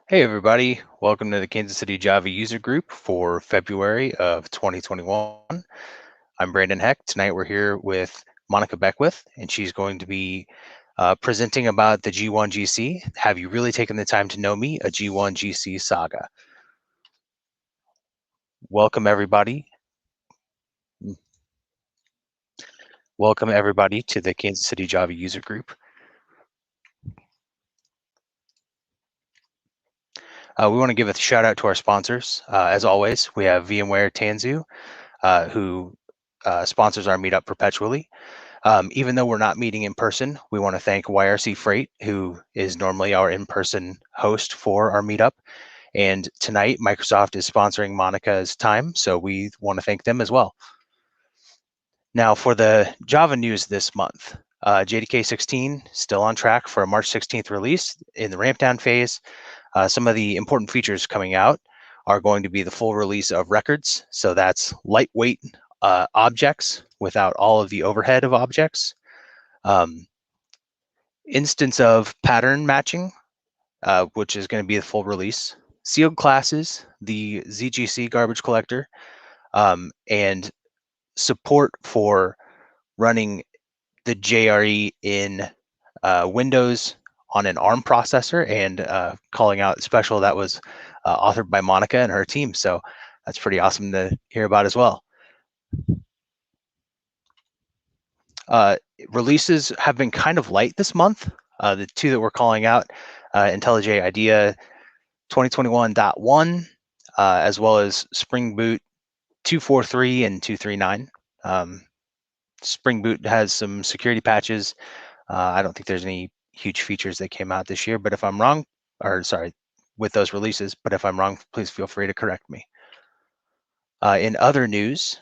Hey everybody, welcome to the Kansas City Java user group for February of 2021. I'm Brandon Heck. Tonight we're here with Monica Beckwith, and she's going to be presenting about the G1 GC. Have you really taken the time to know me? A G1 GC saga. Welcome everybody. Welcome everybody to the Kansas City Java user group. We want to give a shout out to our sponsors. As always, we have VMware Tanzu, who sponsors our meetup perpetually. Even though we're not meeting in person, we want to thank YRC Freight, who is normally our in-person host for our meetup. And tonight, Microsoft is sponsoring Monica's time, so we want to thank them as well. Now, for the Java news this month, JDK 16 still on track for a March 16th release in the ramp down phase. Some of the important features coming out are going to be the full release of records. So that's lightweight objects without all of the overhead of objects. Instance of pattern matching, which is going to be the full release. Sealed classes, the ZGC garbage collector, and support for running the JRE in Windows on an ARM processor, and calling out special that was authored by Monica and her team. So that's pretty awesome to hear about as well. Releases have been kind of light this month. The two that we're calling out, IntelliJ IDEA 2021.1, as well as Spring Boot 243 and 239. Spring Boot has some security patches. I don't think there's any huge features that came out this year, but if I'm wrong, or sorry, with those releases, but if I'm wrong, please feel free to correct me. In other news,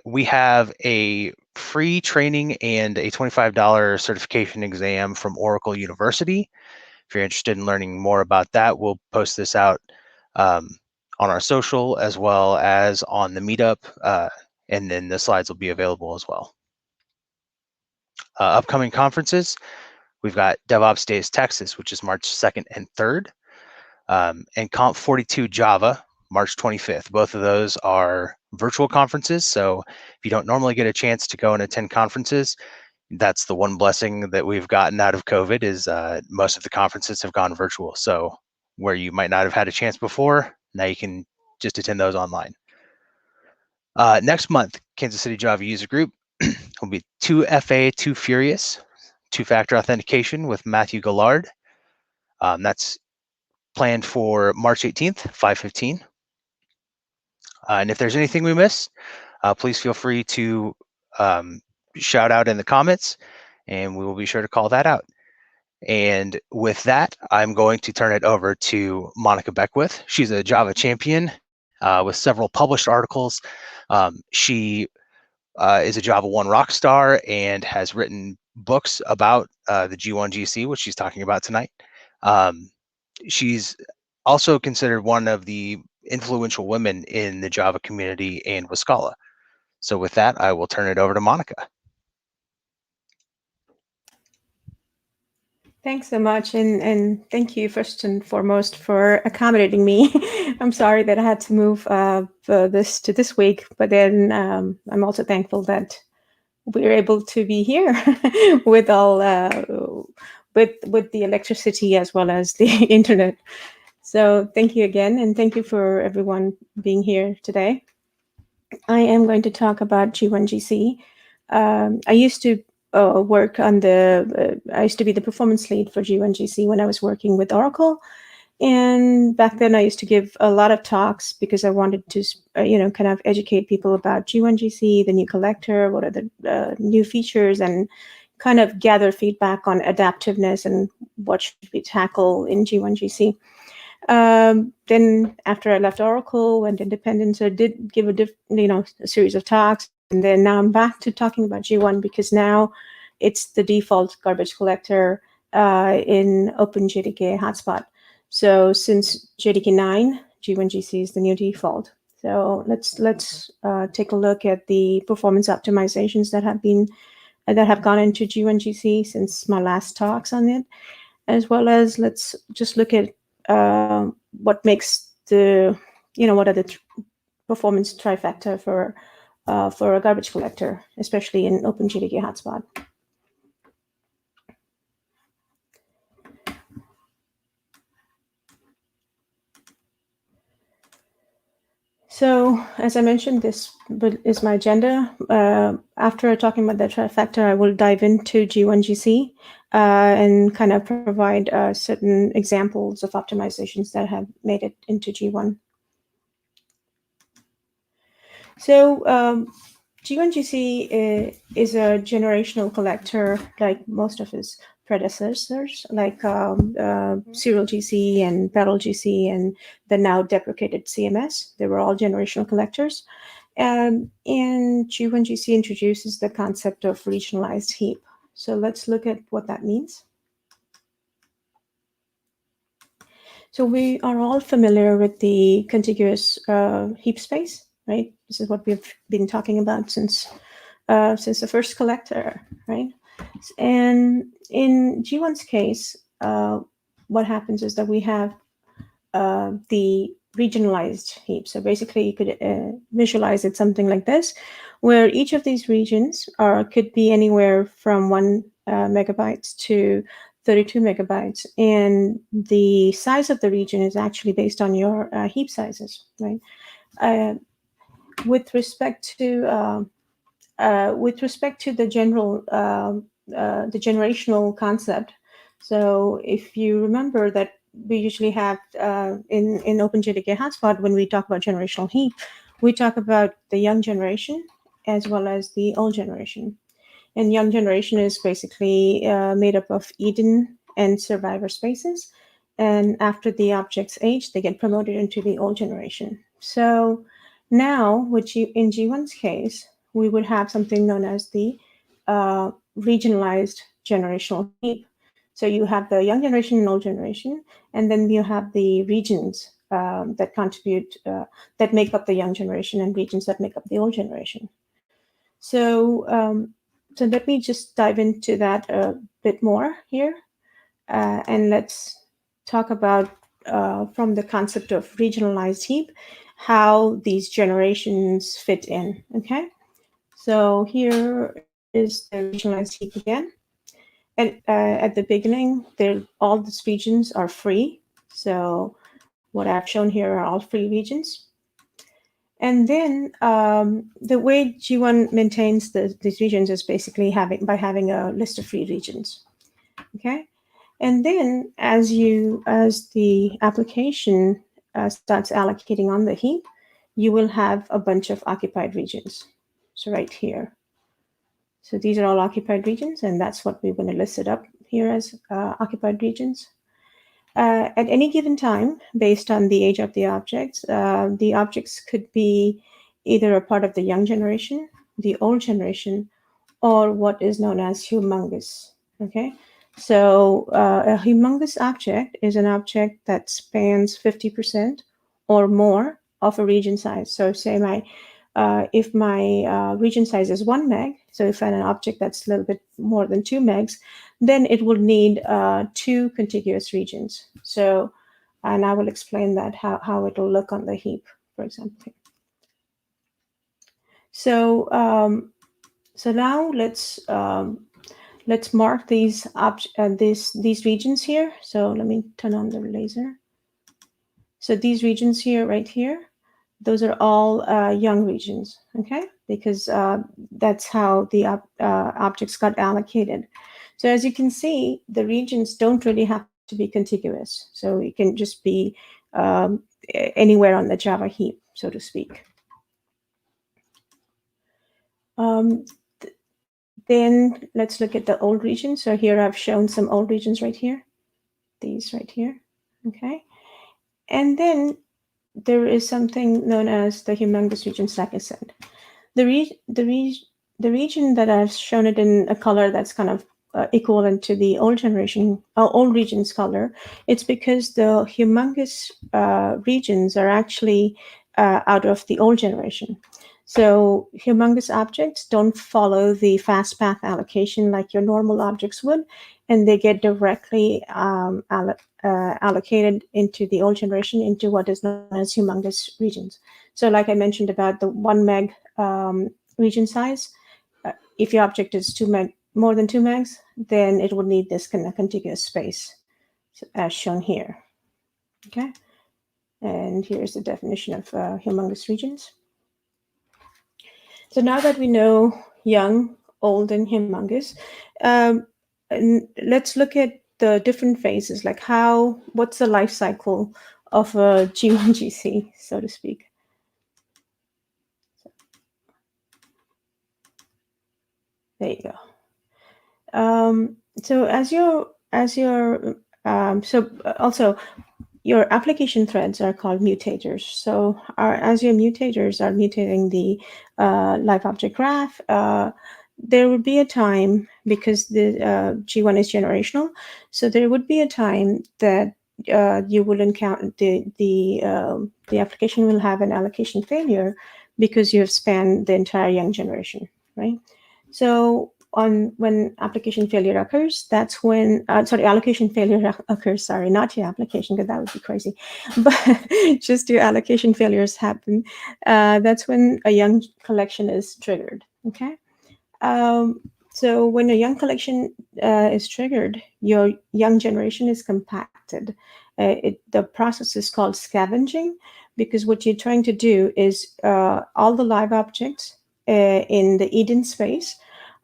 we have a free training and a $25 certification exam from Oracle University. If you're interested in learning more about that, we'll post this out on our social as well as on the meetup, and then the slides will be available as well. Upcoming conferences, we've got DevOps Days Texas, which is March 2nd and 3rd, and Comp 42 Java, March 25th. Both of those are virtual conferences, so if you don't normally get a chance to go and attend conferences, that's the one blessing that we've gotten out of COVID is most of the conferences have gone virtual. So where you might not have had a chance before, now you can just attend those online. Next month, Kansas City Java User Group will be 2FA, 2 Furious, two-factor authentication with Matthew Gallard. That's planned for March 18th, 5:15. And if there's anything we missed, please feel free to shout out in the comments, and we will be sure to call that out. And with that, I'm going to turn it over to Monica Beckwith. She's a Java champion with several published articles. She is a JavaOne Rock Star and has written books about the G1 GC, which she's talking about tonight. She's also considered one of the influential women in the Java community and with Scala. So with that, I will turn it over to Monica. Thanks so much, and thank you first and foremost for accommodating me. I'm sorry that I had to move this to this week, but then I'm also thankful that we're able to be here with all with the electricity as well as the internet. So thank you again, and thank you for everyone being here today. I am going to talk about G1 GC. I used to work on I used to be the performance lead for G1 GC when I was working with Oracle. And back then I used to give a lot of talks because I wanted to, kind of educate people about G1 GC, the new collector, what are the new features, and kind of gather feedback on adaptiveness and what should we tackle in G1 GC. Then after I left Oracle, went independent, so I did give a series of talks. And then now I'm back to talking about G1 because now it's the default garbage collector in OpenJDK HotSpot. So since JDK 9, G1 GC is the new default. So let's take a look at the performance optimizations that have gone into G1 GC since my last talks on it, as well as let's just look at what makes the, what are the performance trifecta for a garbage collector, especially in OpenJDK HotSpot. So, as I mentioned, this is my agenda. After talking about the trifecta, I will dive into G1GC and kind of provide certain examples of optimizations that have made it into G1. So, G1GC is a generational collector, like most of its predecessors, like Serial GC and Pedal GC and the now deprecated CMS. They were all generational collectors. And G1GC introduces the concept of regionalized heap. So let's look at what that means. So we are all familiar with the contiguous heap space, right? This is what we've been talking about since the first collector, right? And in G1's case, what happens is that we have the regionalized heap. So basically, you could visualize it something like this, where each of these regions could be anywhere from 1 megabytes to 32 megabytes, and the size of the region is actually based on your heap sizes, right? With respect to the generational concept, so if you remember that we usually have in OpenJDK HotSpot, when we talk about generational heap, we talk about the young generation as well as the old generation. And young generation is basically made up of Eden and survivor spaces. And after the objects age, they get promoted into the old generation. So now, in G1's case, we would have something known as the regionalized generational heap. So you have the young generation and old generation, and then you have the regions that contribute, that make up the young generation, and regions that make up the old generation. So, so let me just dive into that a bit more here, and let's talk about from the concept of regionalized heap, how these generations fit in. Okay, so here is the regionalized heap again. And at the beginning, all these regions are free. So what I've shown here are all free regions. And then the way G1 maintains these regions is basically by having a list of free regions. Okay, and then as the application starts allocating on the heap, you will have a bunch of occupied regions. So right here. So these are all occupied regions, and that's what we're going to list it up here as occupied regions. At any given time, based on the age of the objects could be either a part of the young generation, the old generation, or what is known as humongous. Okay, so a humongous object is an object that spans 50% or more of a region size. So say if my region size is 1 meg, so if I have an object that's a little bit more than 2 megs, then it will need 2 contiguous regions. So, and I will explain that, how it will look on the heap, for example. So, so now let's mark these regions here. So let me turn on the laser. So these regions here, right here, those are all young regions, okay? Because that's how the objects got allocated. So as you can see, the regions don't really have to be contiguous. So it can just be anywhere on the Java heap, so to speak. Then let's look at the old regions. So here I've shown some old regions right here. These right here, okay? And then there is something known as the humongous regions, like I said. The region that I've shown it in a color that's kind of equivalent to the old regions color, it's because the humongous regions are actually out of the old generation. So humongous objects don't follow the fast path allocation like your normal objects would, and they get directly allocated into the old generation into what is known as humongous regions. So like I mentioned about the 1 meg region size, if your object is 2 meg, more than 2 megs, then it would need this kind of contiguous space, as shown here. Okay, and here's the definition of humongous regions. So now that we know young, old, and humongous, and let's look at the different phases, like what's the life cycle of a G1 GC, so to speak. There you go. So also your application threads are called mutators. So as your mutators are mutating the live object graph, there would be a time, because the G1 is generational, so there would be a time that you will encounter the application will have an allocation failure because you have spanned the entire young generation, right? So when application failure occurs, that's when allocation failure occurs. Sorry, not your application, because that would be crazy, but just your allocation failures happen. That's when a young collection is triggered. Okay. So when a young collection is triggered, your young generation is compacted. The process is called scavenging, because what you're trying to do is all the live objects in the Eden space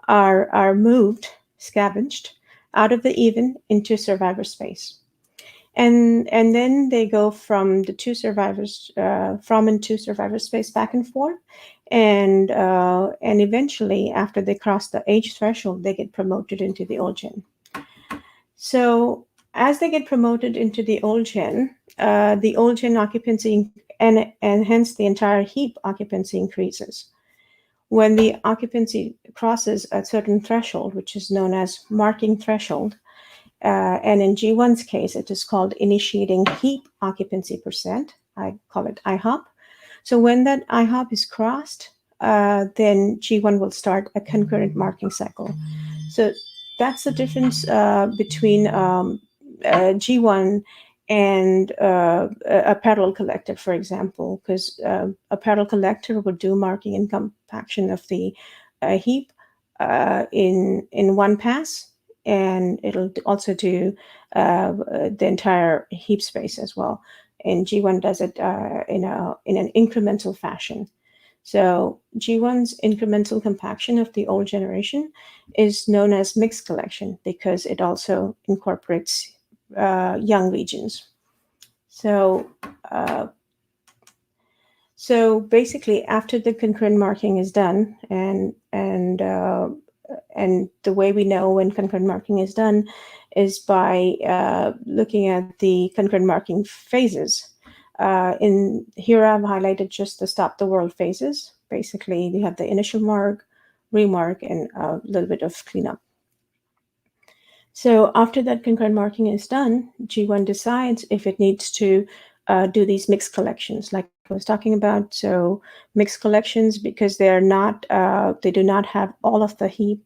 are moved, scavenged out of the even into survivor space. And then they go from the two survivors, from and to survivor space back and forth. And eventually, after they cross the age threshold, they get promoted into the old gen. So as they get promoted into the old gen occupancy and hence the entire heap occupancy increases. When the occupancy crosses a certain threshold, which is known as marking threshold, and in G1's case, it is called initiating heap occupancy percent. I call it IHOP. So when that IHOP is crossed, then G1 will start a concurrent marking cycle. So that's the difference between G1 and a parallel collector, for example, because a parallel collector would do marking and compaction of the heap in one pass, and it'll also do the entire heap space as well. And G1 does it in an incremental fashion. So G1's incremental compaction of the old generation is known as mixed collection because it also incorporates young regions. So basically, after the concurrent marking is done, and the way we know when concurrent marking is done is by looking at the concurrent marking phases. In here, I've highlighted just the stop the world phases. Basically, you have the initial mark, remark, and a little bit of cleanup. So after that concurrent marking is done, G1 decides if it needs to do these mixed collections, like I was talking about. So mixed collections, because they do not have all of the heap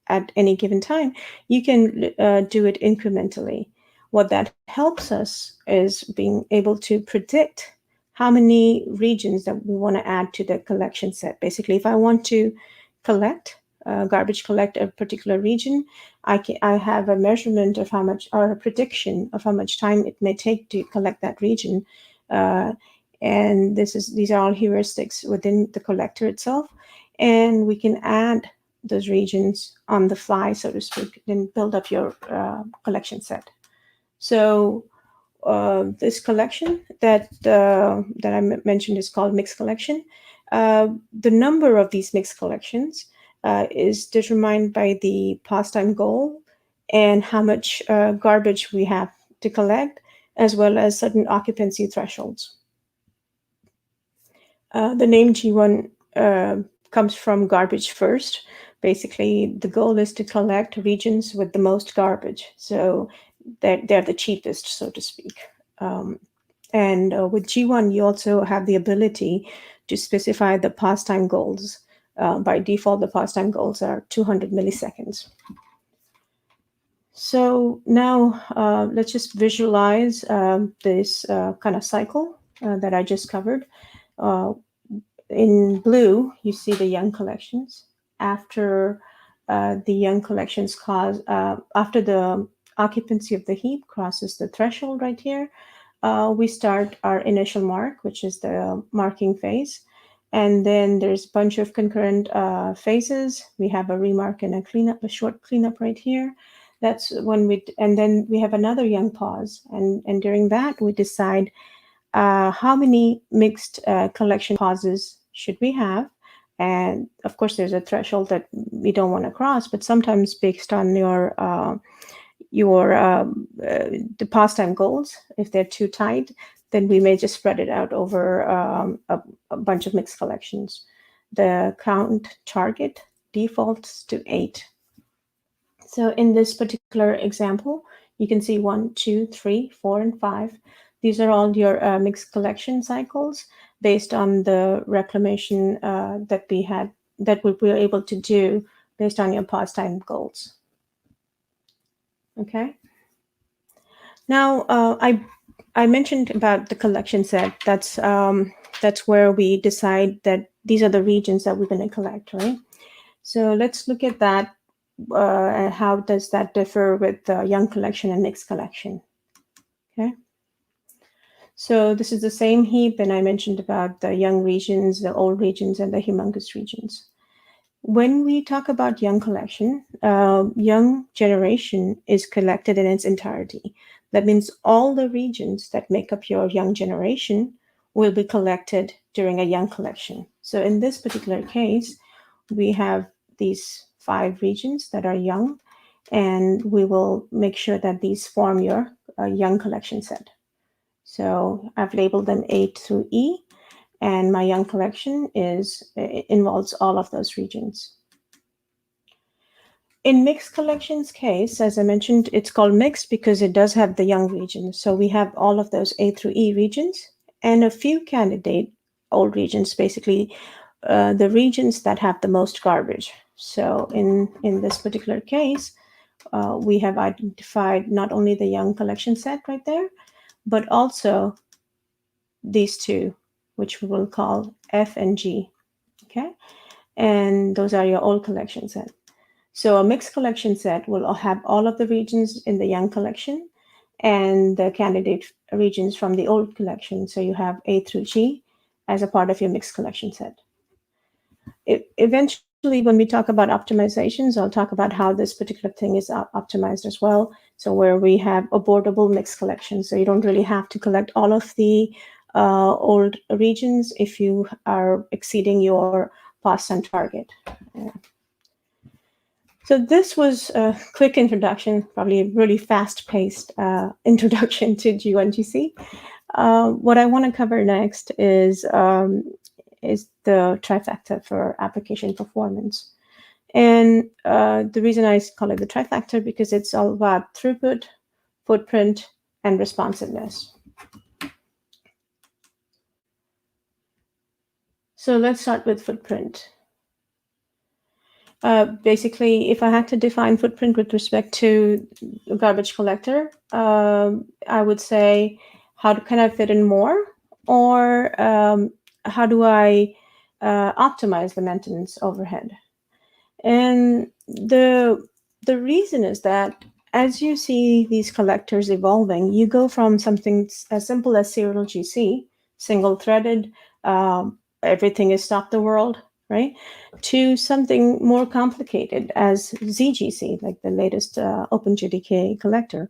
at any given time, you can do it incrementally. What that helps us is being able to predict how many regions that we want to add to the collection set. Basically, if I want to garbage collect a particular region, I have a measurement of how much, or a prediction of how much time it may take to collect that region. And these are all heuristics within the collector itself. And we can add those regions on the fly, so to speak, and build up your collection set. So this collection that I mentioned is called mixed collection. The number of these mixed collections is determined by the pastime goal and how much garbage we have to collect, as well as certain occupancy thresholds. The name G1 comes from garbage first. Basically, the goal is to collect regions with the most garbage. So they're the cheapest, so to speak. And with G1, you also have the ability to specify the pastime goals. By default, the pastime goals are 200 milliseconds. So now let's just visualize this kind of cycle that I just covered. Uh, in blue, you see the young collections. After the young collections after the occupancy of the heap crosses the threshold right here, we start our initial mark, which is the marking phase. And then there's a bunch of concurrent phases. We have a remark and a cleanup, a short cleanup right here. That's when and then we have another young pause. And during that, we decide how many mixed collection pauses should we have. And of course, there's a threshold that we don't want to cross, but sometimes based on the pastime goals, if they're too tight, then we may just spread it out over a bunch of mixed collections. The count target defaults to 8. So in this particular example, you can see 1, 2, 3, 4, and 5. These are all your mixed collection cycles based on the reclamation that we were able to do based on your pastime goals. Okay. Now, I mentioned about the collection set. That's where we decide that these are the regions that we're going to collect, right? So let's look at that. And how does that differ with the young collection and mixed collection? Okay. So this is the same heap, and I mentioned about the young regions, the old regions, and the humongous regions. When we talk about young collection, young generation is collected in its entirety. That means all the regions that make up your young generation will be collected during a young collection. So in this particular case, we have these 5 regions that are young, and we will make sure that these form your young collection set. So I've labeled them A through E, and my young collection involves all of those regions. In mixed collections case, as I mentioned, it's called mixed because it does have the young regions. So we have all of those A through E regions and a few candidate old regions, basically the regions that have the most garbage. So in this particular case, we have identified not only the young collection set right there, but also these two, which we will call F and G. Okay, and those are your old collection set. So a mixed collection set will have all of the regions in the young collection and the candidate regions from the old collection. So you have A through G as a part of your mixed collection set. Eventually, when we talk about optimizations, I'll talk about how this particular thing is optimized as well. So where we have abortable mixed collections. So you don't really have to collect all of the old regions if you are exceeding your pastime target. So this was a quick introduction, probably a really fast-paced introduction to G1GC. What I want to cover next is the trifecta for application performance. And the reason I call it the trifecta because it's all about throughput, footprint, and responsiveness. So let's start with footprint. Basically, if I had to define footprint with respect to a garbage collector, I would say, how can I fit in more? Or how do I optimize the maintenance overhead? And the reason is that as you see these collectors evolving, you go from something as simple as serial GC, single-threaded, everything is stop the world, right, to something more complicated as ZGC, like the latest OpenJDK collector.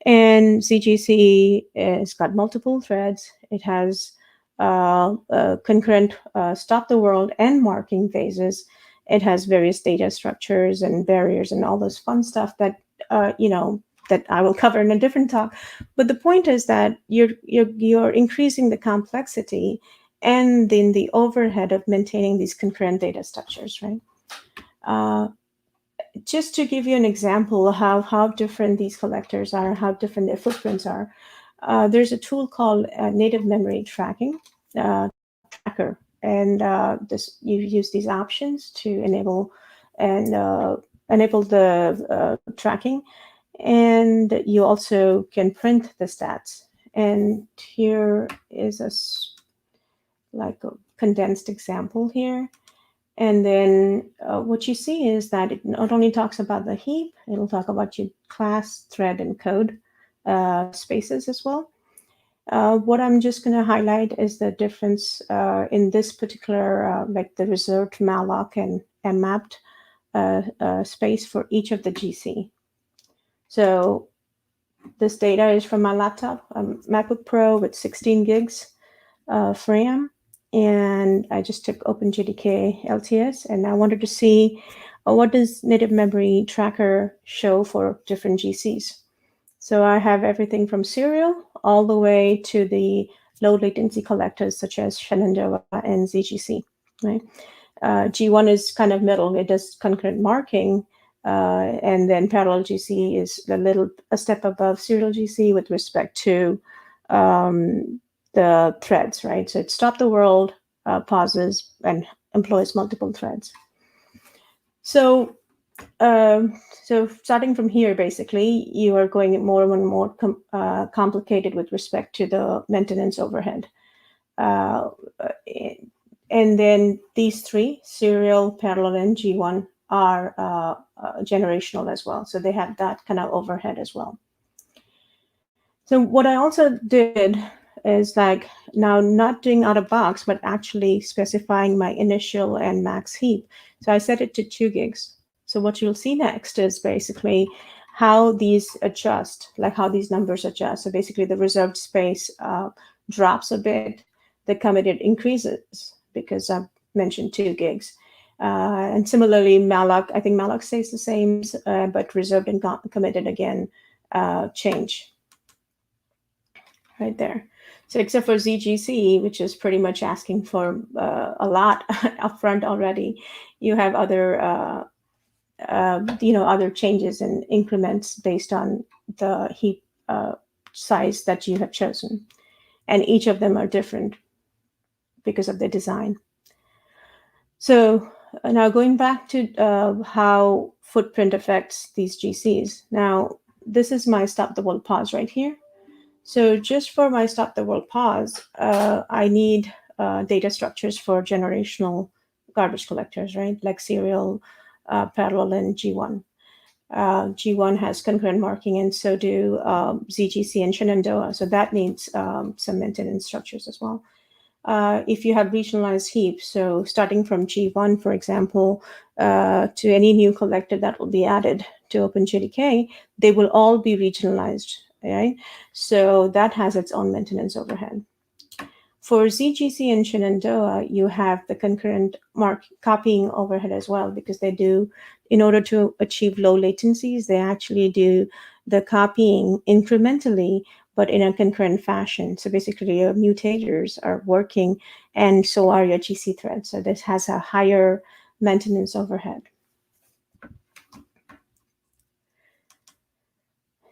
And ZGC has got multiple threads. It has concurrent stop the world and marking phases. It has various data structures and barriers and all those fun stuff that that I will cover in a different talk. But the point is that you're increasing the complexity and then the overhead of maintaining these concurrent data structures, right? Just to give you an example of how different these collectors are, how different their footprints are, there's a tool called Native Memory Tracking Tracker. And you use these options to enable the tracking. And you also can print the stats. And here is like a condensed example here. And then what you see is that it not only talks about the heap, it'll talk about your class, thread, and code spaces as well. What I'm just going to highlight is the difference in this particular, like the reserved malloc and mapped space for each of the GC. So this data is from my laptop, MacBook Pro with 16 gigs of RAM. And I just took OpenJDK LTS, and I wanted to see what does native memory tracker show for different GCs. So I have everything from serial all the way to the low latency collectors such as Shenandoah and ZGC. Right? G1 is kind of middle. It does concurrent marking, and then parallel GC is a step above serial GC with respect to the threads, right? So it stop the world, pauses, and employs multiple threads. So starting from here, basically, you are going more and more complicated with respect to the maintenance overhead. And then these three, serial, parallel, and G1, are generational as well. So they have that kind of overhead as well. So what I also did is like now not doing out of box, but actually specifying my initial and max heap. So I set it to 2 gigs. So what you'll see next is basically how these adjust, like how these numbers adjust. So basically the reserved space drops a bit, the committed increases because I've mentioned 2 gigs. And similarly, malloc, I think malloc stays the same, but reserved and committed again change. Right there. So except for ZGC, which is pretty much asking for a lot upfront already, you have other other changes and increments based on the heap size that you have chosen, and each of them are different because of the design. So now going back to how footprint affects these GCs. Now this is my stop the world pause right here. So just for my stop the world pause, I need data structures for generational garbage collectors, right? Like serial, parallel, and G1. G1 has concurrent marking, and so do ZGC and Shenandoah. So that needs some maintenance structures as well. If you have regionalized heaps, so starting from G1, for example, to any new collector that will be added to OpenJDK, they will all be regionalized. Right? So that has its own maintenance overhead. For ZGC and Shenandoah, you have the concurrent copying overhead as well, because they do, in order to achieve low latencies, they actually do the copying incrementally, but in a concurrent fashion. So basically your mutators are working, and so are your GC threads. So this has a higher maintenance overhead.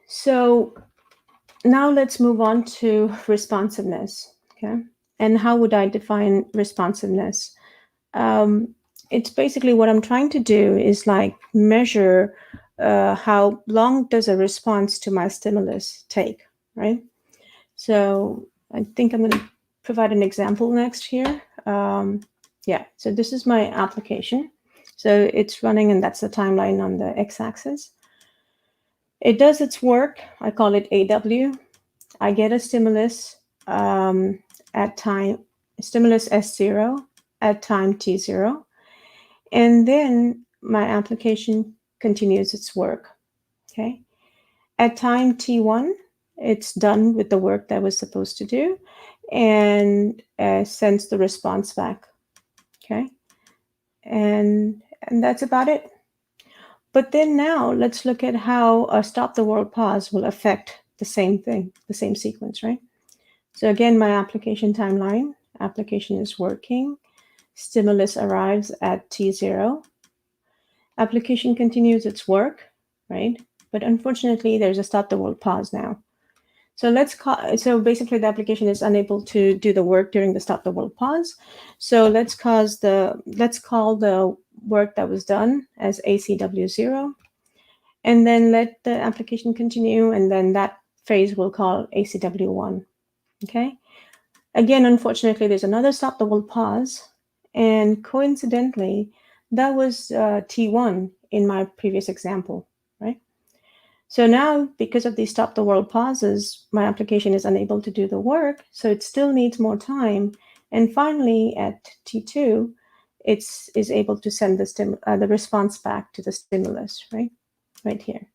So now let's move on to responsiveness, okay? And how would I define responsiveness? It's basically what I'm trying to do is like measure how long does a response to my stimulus take, right? So I think I'm going to provide an example next here. Yeah, so this is my application. So it's running, and that's the timeline on the x-axis. It does its work. I call it AW. I get a stimulus at time, stimulus S0 at time T0. And then my application continues its work, okay? At time T1, it's done with the work that was supposed to do and sends the response back, okay? And that's about it. But then now let's look at how a stop the world pause will affect the same thing, the same sequence, right? So again, my application timeline, application is working, stimulus arrives at T0, application continues its work, right? But unfortunately, there's a stop the world pause now. So so basically the application is unable to do the work during the stop the world pause. So let's call the work that was done as ACW0. and then let the application continue, and then that phase we'll call ACW1. Okay. Again, unfortunately, there's another stop the world pause, and coincidentally, that was T1 in my previous example, right? So now, because of these stop the world pauses, my application is unable to do the work, so it still needs more time. And finally, at T2, it is able to send the response back to the stimulus, right here.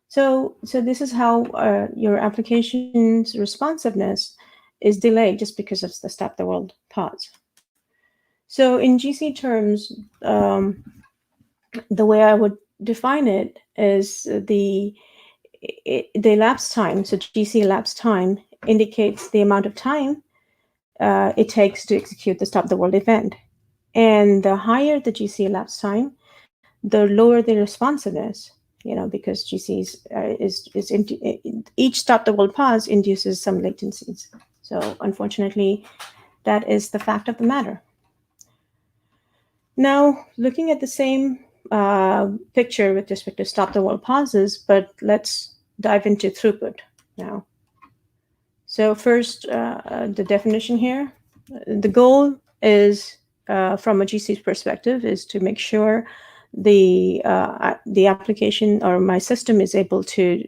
So this is how your application's responsiveness is delayed just because of the stop the world pause. So in GC terms, the way I would define it is the elapsed time. So GC elapsed time indicates the amount of time it takes to execute the stop the world event. And the higher the GC elapsed time, the lower the responsiveness, because GC each stop the world pause induces some latencies. So unfortunately, that is the fact of the matter. Now, looking at the same picture with respect to stop the world pauses, but let's dive into throughput now. So first, the definition here. The goal is, from a GC's perspective, is to make sure the application or my system is able to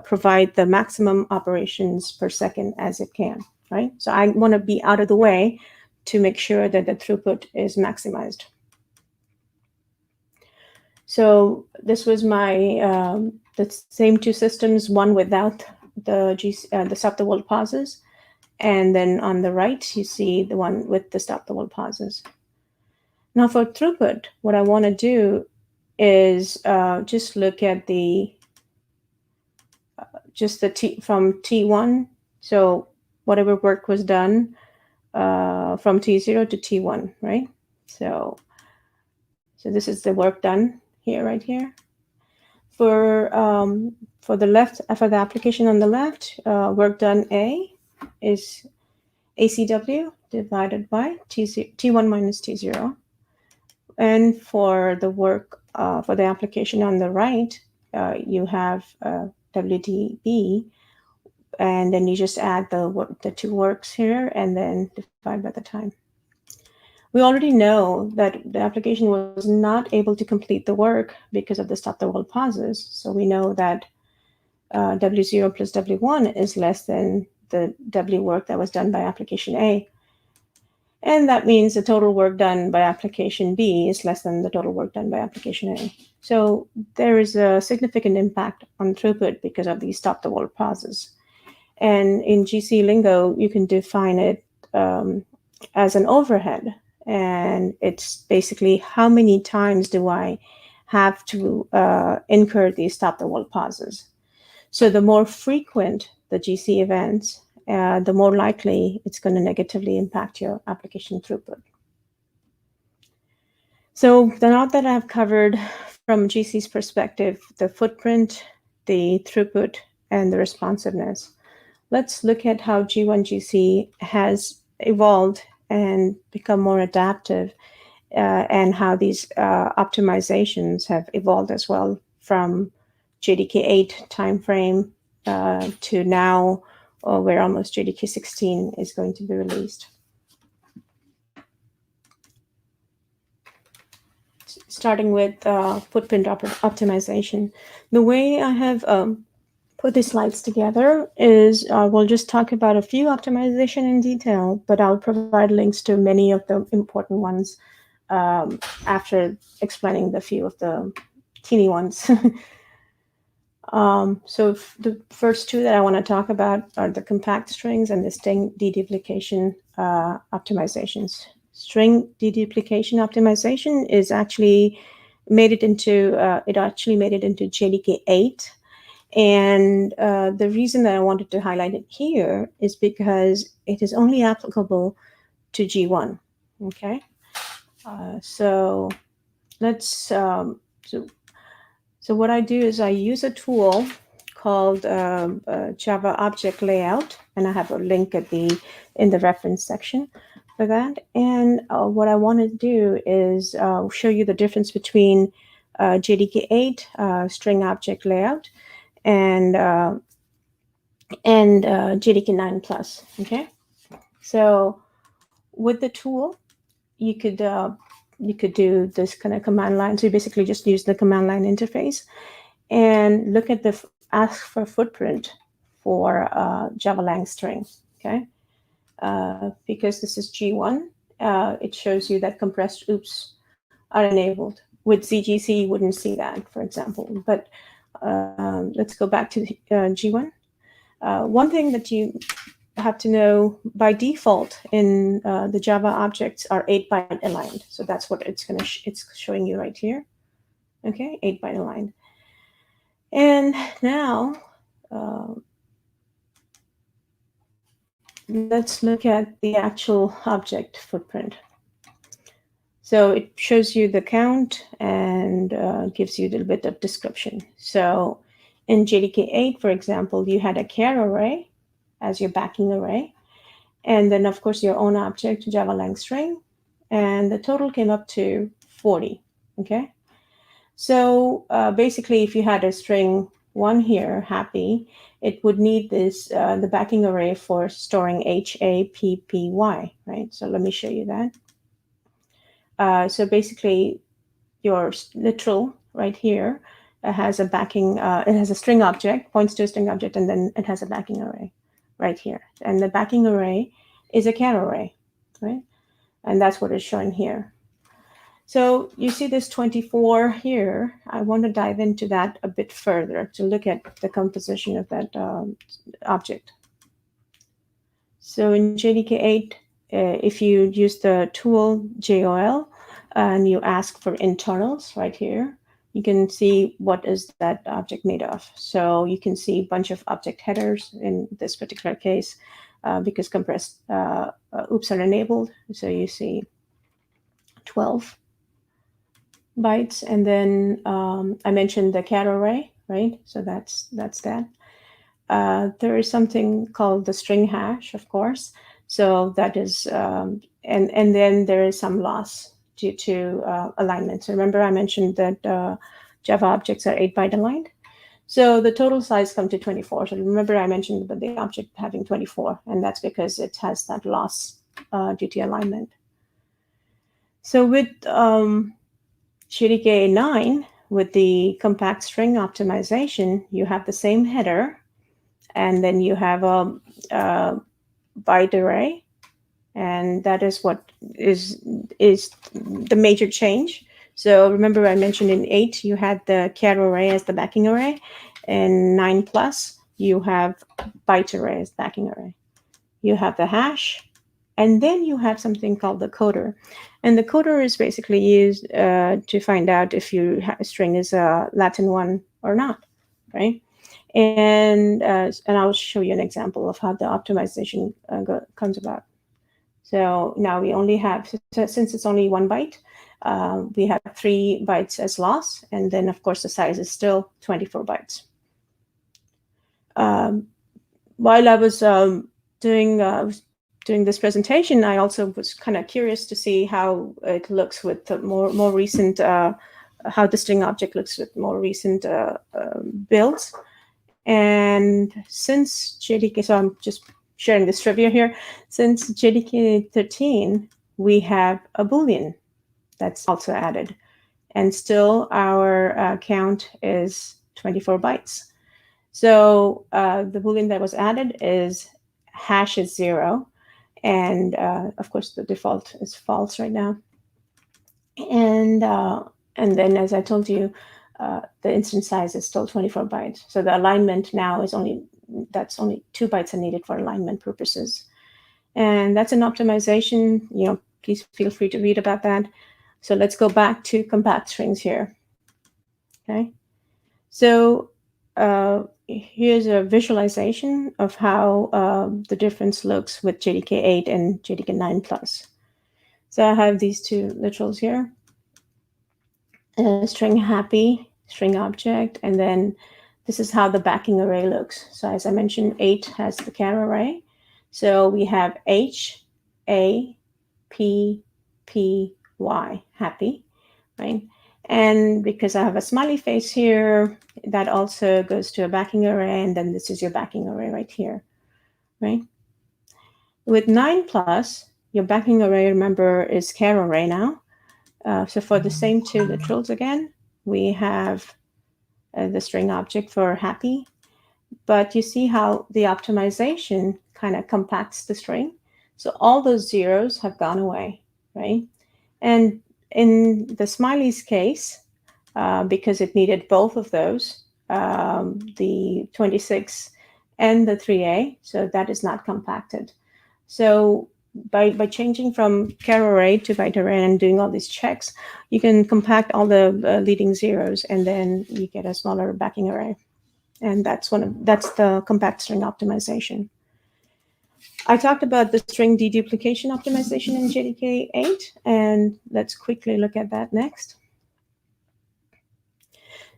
provide the maximum operations per second as it can, right? So I want to be out of the way to make sure that the throughput is maximized. So this was my the same two systems, one without the stop the world pauses, and then on the right you see the one with the stop the world pauses. Now for throughput, what I want to do is just look at the from T1. So whatever work was done from T0 to T1, right? So this is the work done here, right here. For the application on the left, work done A is ACW divided by T1 minus T0. And for the work for the application on the right, you have WDB, and then you just add the two works here and then divide by the time. We already know that the application was not able to complete the work because of the stop the world pauses. So we know that W0 plus W1 is less than the W work that was done by application A. And that means the total work done by application B is less than the total work done by application A. So there is a significant impact on throughput because of these stop the world pauses. And in GC lingo, you can define it as an overhead. And it's basically how many times do I have to incur these stop the world pauses. So the more frequent the GC events, the more likely it's going to negatively impact your application throughput. So now that I've covered from GC's perspective, the footprint, the throughput, and the responsiveness, let's look at how G1 GC has evolved and become more adaptive, and how these optimizations have evolved as well from JDK 8 timeframe to now, where almost JDK 16 is going to be released. Starting with footprint optimization. The way I have put these slides together is we'll just talk about a few optimization in detail, but I'll provide links to many of the important ones after explaining the few of the teeny ones. So the first two that I want to talk about are the compact strings and the string deduplication optimizations. String deduplication optimization is actually made it into JDK 8. And the reason that I wanted to highlight it here is because it is only applicable to G1. Okay, so let's so what I do is I use a tool called Java Object Layout, and I have a link in the reference section for that. And what I want to do is show you the difference between JDK 8 string object layout, and JDK 9 plus. Okay, so with the tool, you could do this kind of command line. So you basically just use the command line interface and look at the ask for footprint for Java lang string. Okay, because this is G1, it shows you that compressed oops are enabled. With ZGC, you wouldn't see that, for example. But let's go back to G1. One thing that you have to know, by default in the Java objects are 8-byte aligned. So that's what it's going to it's showing you right here. Okay, 8-byte aligned. And now let's look at the actual object footprint. So it shows you the count and gives you a little bit of description. So in JDK 8, for example, you had a char array as your backing array. And then, of course, your own object, Java lang string. And the total came up to 40. Okay. So basically, if you had a string 1 here, happy, it would need this, the backing array for storing HAPPY, right? So let me show you that. So basically, your literal right here has a backing, it has a string object, points to a string object, and then it has a backing array right here. And the backing array is a char array, right? And that's what it's showing here. So you see this 24 here. I want to dive into that a bit further to look at the composition of that object. So in JDK 8, if you use the tool JOL and you ask for internals right here, you can see what is that object made of. So you can see a bunch of object headers in this particular case because compressed oops are enabled. So you see 12 bytes, and then I mentioned the char array, right? So that's that. There is something called the string hash, of course. So that is, and then there is some loss due to alignment. So remember I mentioned that Java objects are 8-byte aligned. So the total size comes to 24. So remember I mentioned about the object having 24, and that's because it has that loss due to alignment. So with JDK 9, with the compact string optimization, you have the same header, and then you have a byte array, and that is what is the major change. So remember I mentioned in 8 you had the char array as the backing array, and 9 plus you have byte array as backing array. You have the hash, and then you have something called the coder. And the coder is basically used to find out if your string is a Latin one or not, right? And I'll show you an example of how the optimization comes about. So now we only have, since it's only 1 byte, we have 3 bytes as loss, and then of course the size is still 24 bytes. While I was doing this presentation, I also was kind of curious to see how it looks with the more recent, how the string object looks with more recent builds. And since JDK, so I'm just sharing this trivia here, since JDK 13, we have a Boolean that's also added. And still our count is 24 bytes. So the Boolean that was added is hash is 0. And of course, the default is false right now. And then, as I told you, the instance size is still 24 bytes. So the alignment now is only 2 bytes are needed for alignment purposes. And that's an optimization. Please feel free to read about that. So let's go back to compact strings here. Okay. So here's a visualization of how the difference looks with JDK 8 and JDK 9 plus. So I have these two literals here. String happy, string object, and then this is how the backing array looks. So as I mentioned, 8 has the char array. So we have H, A, P, P, Y, happy, right? And because I have a smiley face here, that also goes to a backing array, and then this is your backing array right here, right? With 9 plus, your backing array, remember, is char array now. So for the same two literals again, we have the string object for happy, but you see how the optimization kind of compacts the string. So all those zeros have gone away, right? And in the smiley's case, because it needed both of those, the 26 and the 3a, so that is not compacted. So by changing from char array to byte array and doing all these checks, you can compact all the leading zeros, and then you get a smaller backing array. And that's the compact string optimization. I talked about the string deduplication optimization in JDK 8, and let's quickly look at that next.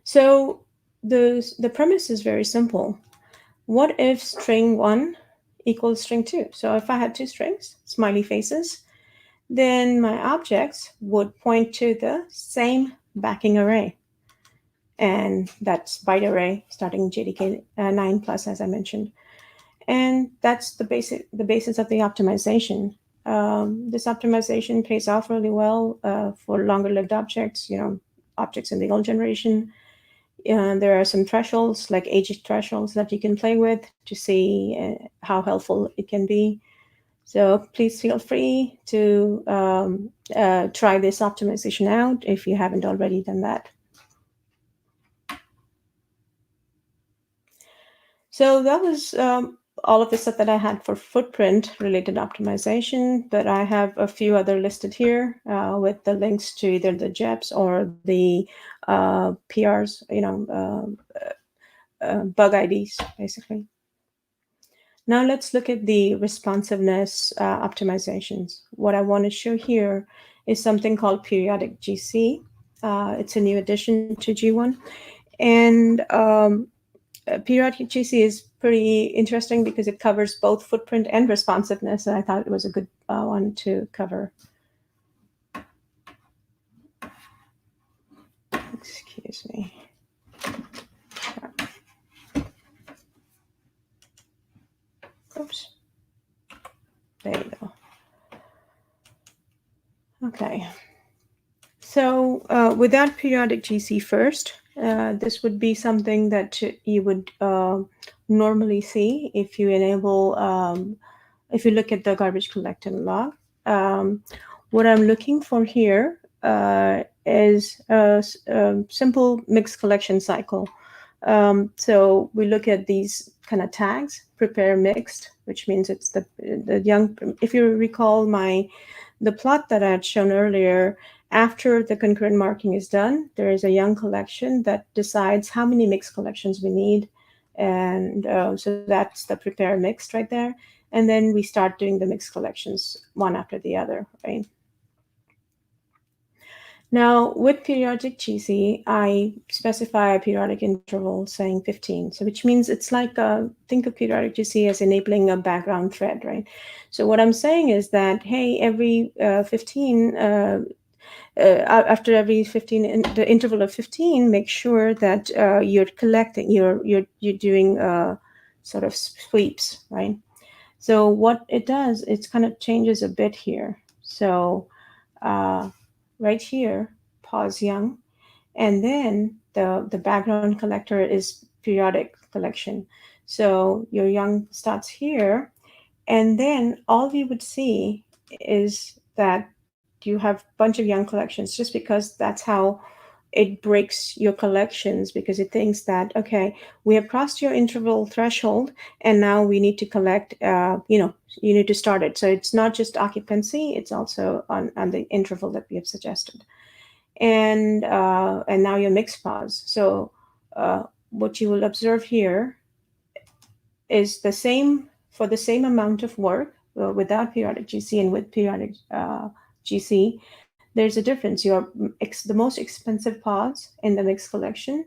So the premise is very simple. What if string 1 equals string 2? So if I had two strings, smiley faces, then my objects would point to the same backing array. And that's byte array starting JDK 9 plus, as I mentioned. And that's the basis of the optimization. This optimization pays off really well for longer-lived objects, objects in the old generation. There are some thresholds, like age thresholds, that you can play with to see how helpful it can be. So please feel free to try this optimization out if you haven't already done that. So that was all of the stuff that I had for footprint-related optimization, but I have a few other listed here with the links to either the JEPs or the PRs, bug IDs, basically. Now let's look at the responsiveness optimizations. What I want to show here is something called periodic GC. It's a new addition to G1. And periodic GC is pretty interesting because it covers both footprint and responsiveness, and I thought it was a good one to cover. Excuse me. Oops. There you go. Okay. So without periodic GC first, this would be something that you would normally see if you enable, if you look at the garbage collected log. What I'm looking for here is a simple mixed collection cycle. So we look at these kind of tags, prepare mixed, which means it's the young, if you recall the plot that I had shown earlier, after the concurrent marking is done, there is a young collection that decides how many mixed collections we need. And so that's the prepare mixed right there. And then we start doing the mixed collections one after the other, right? Now, with periodic GC, I specify a periodic interval saying 15. So which means it's like, think of periodic GC as enabling a background thread, right? So what I'm saying is that, hey, every 15, after every 15, the interval of 15, make sure that you're collecting, you're doing sort of sweeps, right? So what it does, it kind of changes a bit here. So right here, pause young, and then the background collector is periodic collection. So your young starts here, and then all we would see is that you have a bunch of young collections, just because that's how it breaks your collections, because it thinks that, okay, we have crossed your interval threshold, and now we need to collect, you need to start it. So it's not just occupancy, it's also on the interval that we have suggested. And now your mix pause. So what you will observe here is the same for the same amount of work without periodic GC and with periodic GC. There's a difference. The most expensive pause in the mix collection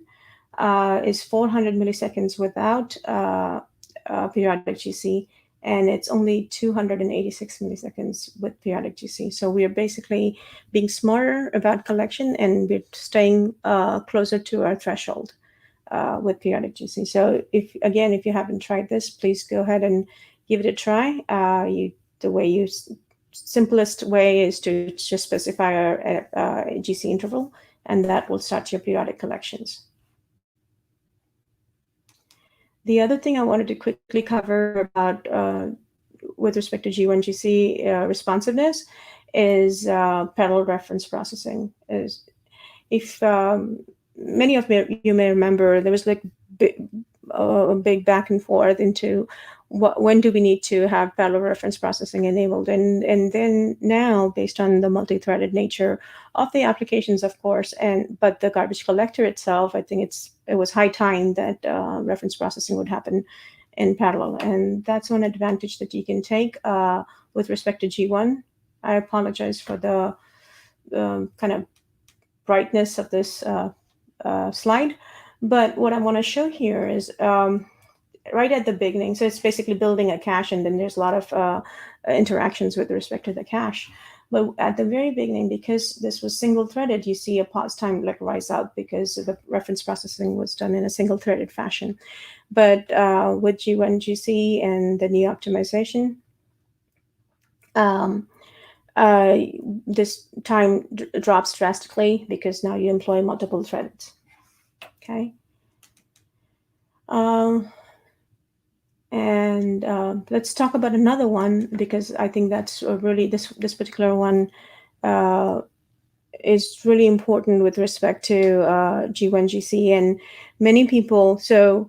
is 400 milliseconds without periodic GC, and it's only 286 milliseconds with periodic GC. So we are basically being smarter about collection, and we're staying closer to our threshold with periodic GC. So if you haven't tried this, please go ahead and give it a try. The simplest way is to just specify a GC interval, and that will start your periodic collections. The other thing I wanted to quickly cover about with respect to JIT GC responsiveness is parallel reference processing. If many of you may remember, there was like a big back and forth into when do we need to have parallel reference processing enabled, and then now, based on the multi-threaded nature of the applications, of course, but the garbage collector itself, I think it was high time that reference processing would happen in parallel, and that's one advantage that you can take with respect to G1. I apologize for the kind of brightness of this slide, but what I want to show here is right at the beginning. So it's basically building a cache, and then there's a lot of interactions with respect to the cache. But at the very beginning, because this was single-threaded, you see a pause time like rise out because the reference processing was done in a single-threaded fashion. But with G1 GC and the new optimization, this time drops drastically because now you employ multiple threads. Okay. And let's talk about another one, because I think that's really this particular one is really important with respect to G1 GC and many people. So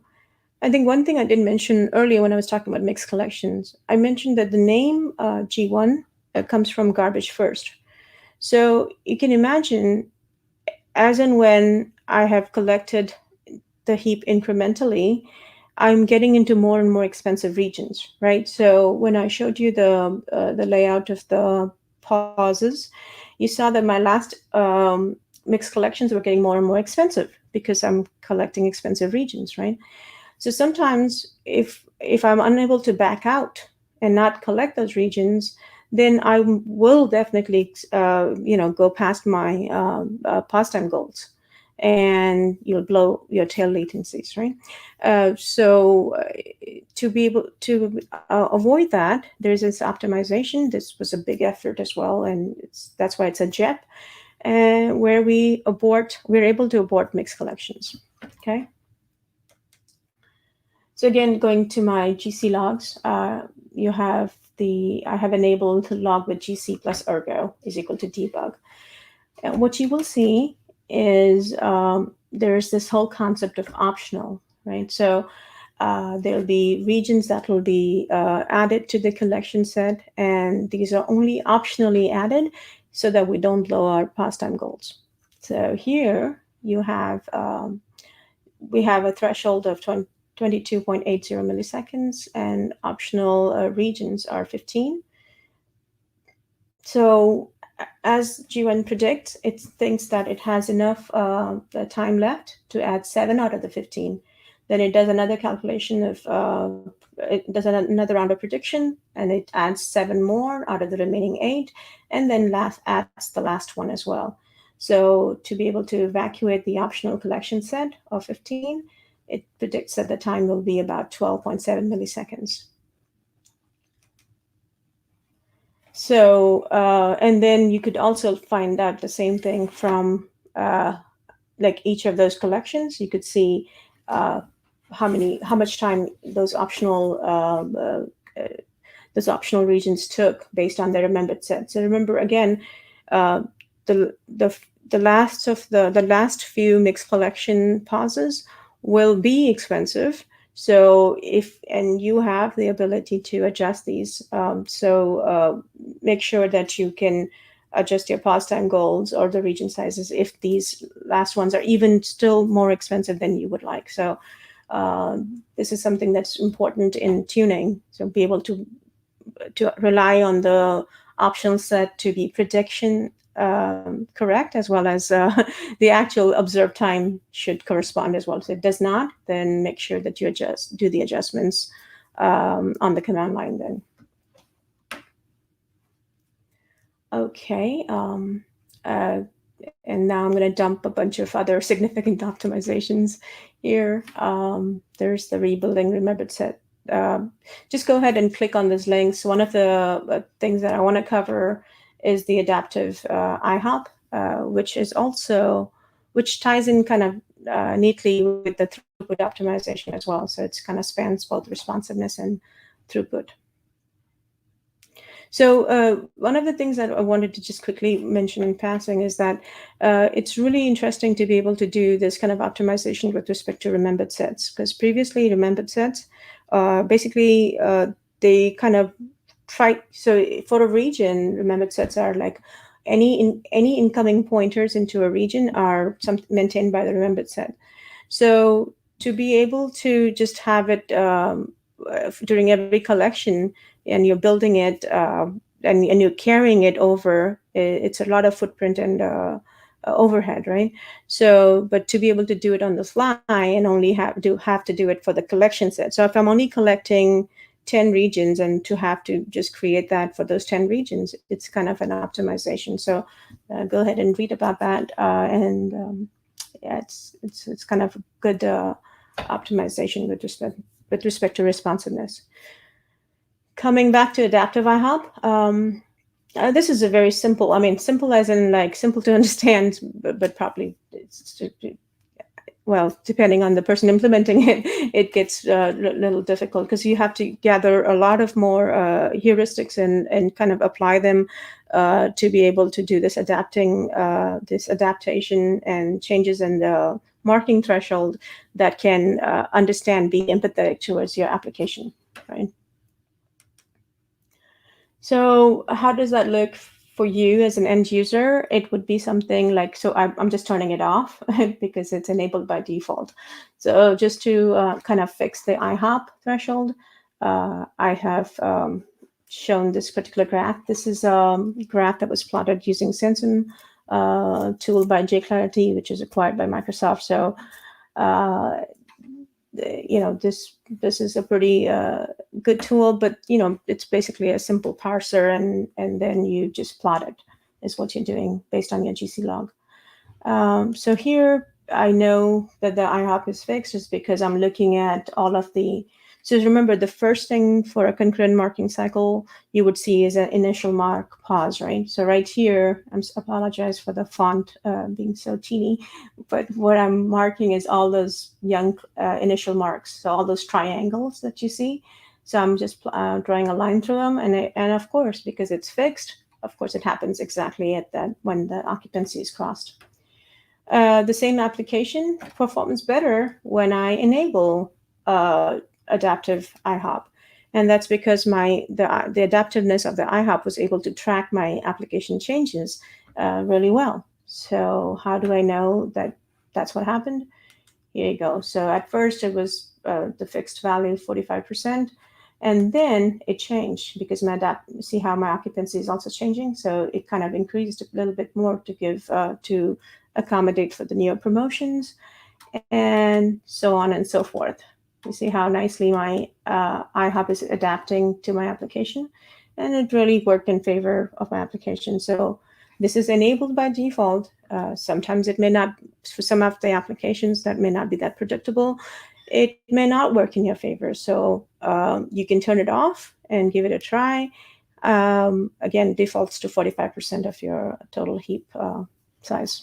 I think one thing I didn't mention earlier when I was talking about mixed collections, I mentioned that the name G1 comes from garbage first. So you can imagine, as and when I have collected the heap incrementally, I'm getting into more and more expensive regions, right? So when I showed you the layout of the pauses, you saw that my last mixed collections were getting more and more expensive because I'm collecting expensive regions, right? So sometimes if I'm unable to back out and not collect those regions, then I will definitely go past my pause time goals, and you'll blow your tail latencies, right? So to be able to avoid that, there's this optimization. This was a big effort as well, and that's why it's a JEP, and where we're able to abort mixed collections. Okay. So again, going to my GC logs, I have enabled log with GC plus ergo is equal to debug. And what you will see is there's this whole concept of optional, right? So there'll be regions that will be added to the collection set, and these are only optionally added so that we don't blow our pause time goals. So here you have we have a threshold of 22.80 milliseconds, and optional regions are 15. So as G1 predicts, it thinks that it has enough time left to add 7 out of the 15. Then it does another calculation of, it does another round of prediction, and it adds 7 more out of the remaining 8, and then adds the last one as well. So to be able to evacuate the optional collection set of 15, it predicts that the time will be about 12.7 milliseconds. So, and then you could also find out the same thing from like each of those collections. You could see how much time those optional regions took based on their remembered set. So remember again, the last few mixed collection pauses will be expensive. So and you have the ability to adjust these. Make sure that you can adjust your pause time goals or the region sizes if these last ones are even still more expensive than you would like. So this is something that's important in tuning. So be able to rely on the optional set to be prediction correct, as well as the actual observed time should correspond as well. So if it does not, then make sure that you do the adjustments on the command line then. Okay, and now I'm going to dump a bunch of other significant optimizations here. There's the rebuilding remembered set. Just go ahead and click on these links. One of the things that I want to cover is the adaptive Ihop, which ties in kind of neatly with the throughput optimization as well. So it's kind of spans both responsiveness and throughput. So one of the things that I wanted to just quickly mention in passing is that it's really interesting to be able to do this kind of optimization with respect to remembered sets, because previously remembered sets, basically they kind of try, so for a region, remembered sets are like any incoming pointers into a region are maintained by the remembered set. So to be able to just have it during every collection, and you're building it and you're carrying it over, it's a lot of footprint and overhead, right? So, but to be able to do it on the fly and only have to do it for the collection set. So if I'm only collecting 10 regions and to have to just create that for those 10 regions, it's kind of an optimization. So go ahead and read about that. Yeah, it's kind of a good optimization with respect to responsiveness. Coming back to Adaptive Ihop, this is a very simple, simple as in like simple to understand, but probably, well, depending on the person implementing it, it gets a little difficult because you have to gather a lot of more heuristics and kind of apply them to be able to do this adaptation and changes in the marking threshold that can understand, be empathetic towards your application, right? So how does that look for you as an end user? It would be something like, so I'm just turning it off because it's enabled by default. So just to kind of fix the Ihop threshold, I have shown this particular graph. This is a graph that was plotted using Sensum tool by JClarity, which is acquired by Microsoft. So this is a pretty good tool, but it's basically a simple parser, and then you just plot it is what you're doing based on your GC log. So here I know that the Ihop is fixed just because I'm looking at all of the. So remember, the first thing for a concurrent marking cycle you would see is an initial mark pause, right? So right here, I apologize for the font being so teeny, but what I'm marking is all those young initial marks. So all those triangles that you see. So I'm just drawing a line through them, and of course, because it's fixed, of course, it happens exactly at that when the occupancy is crossed. The same application performs better when I enable adaptive Ihop, and that's because the adaptiveness of the Ihop was able to track my application changes really well. So how do I know that that's what happened? Here you go. So at first it was the fixed value 45%, and then it changed because see how my occupancy is also changing. So it kind of increased a little bit more to give to accommodate for the newer promotions, and so on and so forth. You see how nicely my Ihop is adapting to my application, and it really worked in favor of my application. So this is enabled by default. Sometimes it may not, for some of the applications that may not be that predictable, it may not work in your favor. So you can turn it off and give it a try. Again, defaults to 45% of your total heap size.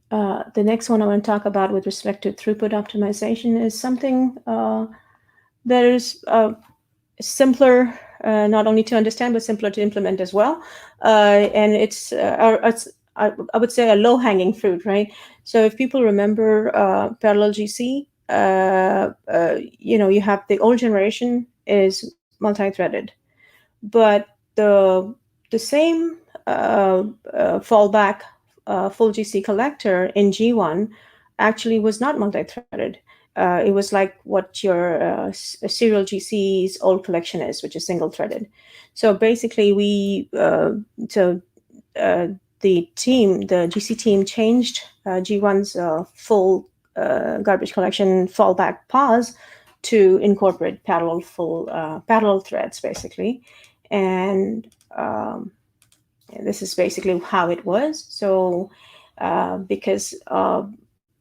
The next one I want to talk about with respect to throughput optimization is something that is simpler, not only to understand, but simpler to implement as well. And it's I would say a low-hanging fruit, right? So if people remember parallel GC, you have the old generation is multi-threaded, but the same fallback full GC collector in G1 actually was not multi-threaded. It was like what your serial GC's old collection is, which is single-threaded. So basically, the GC team changed G1's full garbage collection fallback pause to incorporate parallel threads, basically. And this is basically how it was. So because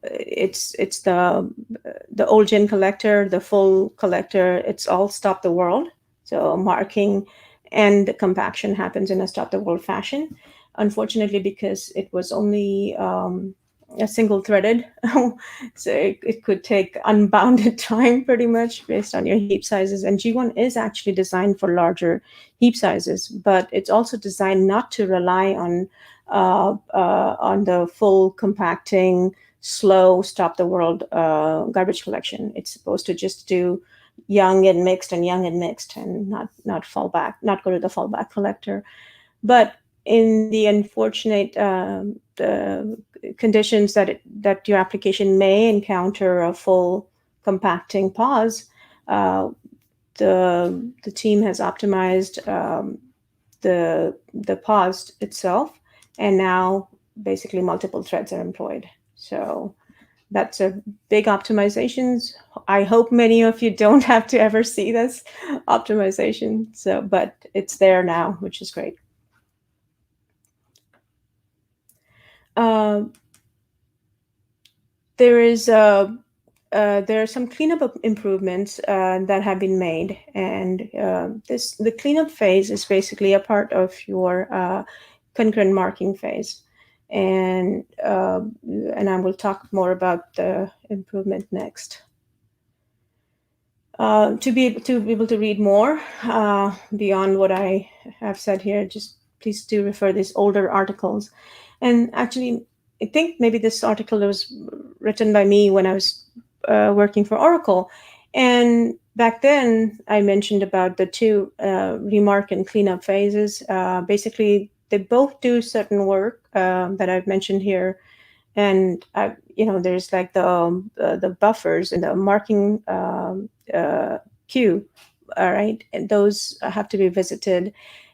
it's the old gen collector, the full collector, it's all stop the world. So marking and the compaction happens in a stop the world fashion. Unfortunately, because it was only a single threaded, so it could take unbounded time pretty much based on your heap sizes. And G1 is actually designed for larger heap sizes, but it's also designed not to rely on the full compacting, slow, stop the world garbage collection. It's supposed to just do young and mixed and young and mixed, and not fall back, not go to the fallback collector. But in the unfortunate conditions that your application may encounter a full compacting pause, the team has optimized the pause itself, and now basically multiple threads are employed. So that's a big optimizations. I hope many of you don't have to ever see this optimization. So, but it's there now, which is great. There are some cleanup improvements that have been made, and the cleanup phase is basically a part of your concurrent marking phase, and I will talk more about the improvement next. To be able to read more beyond what I have said here, just please do refer these older articles. And actually, I think maybe this article was written by me when I was working for Oracle. And back then, I mentioned about the two remark and cleanup phases. Basically, they both do certain work that I've mentioned here. And there's like the buffers and the marking queue, all right, and those have to be visited.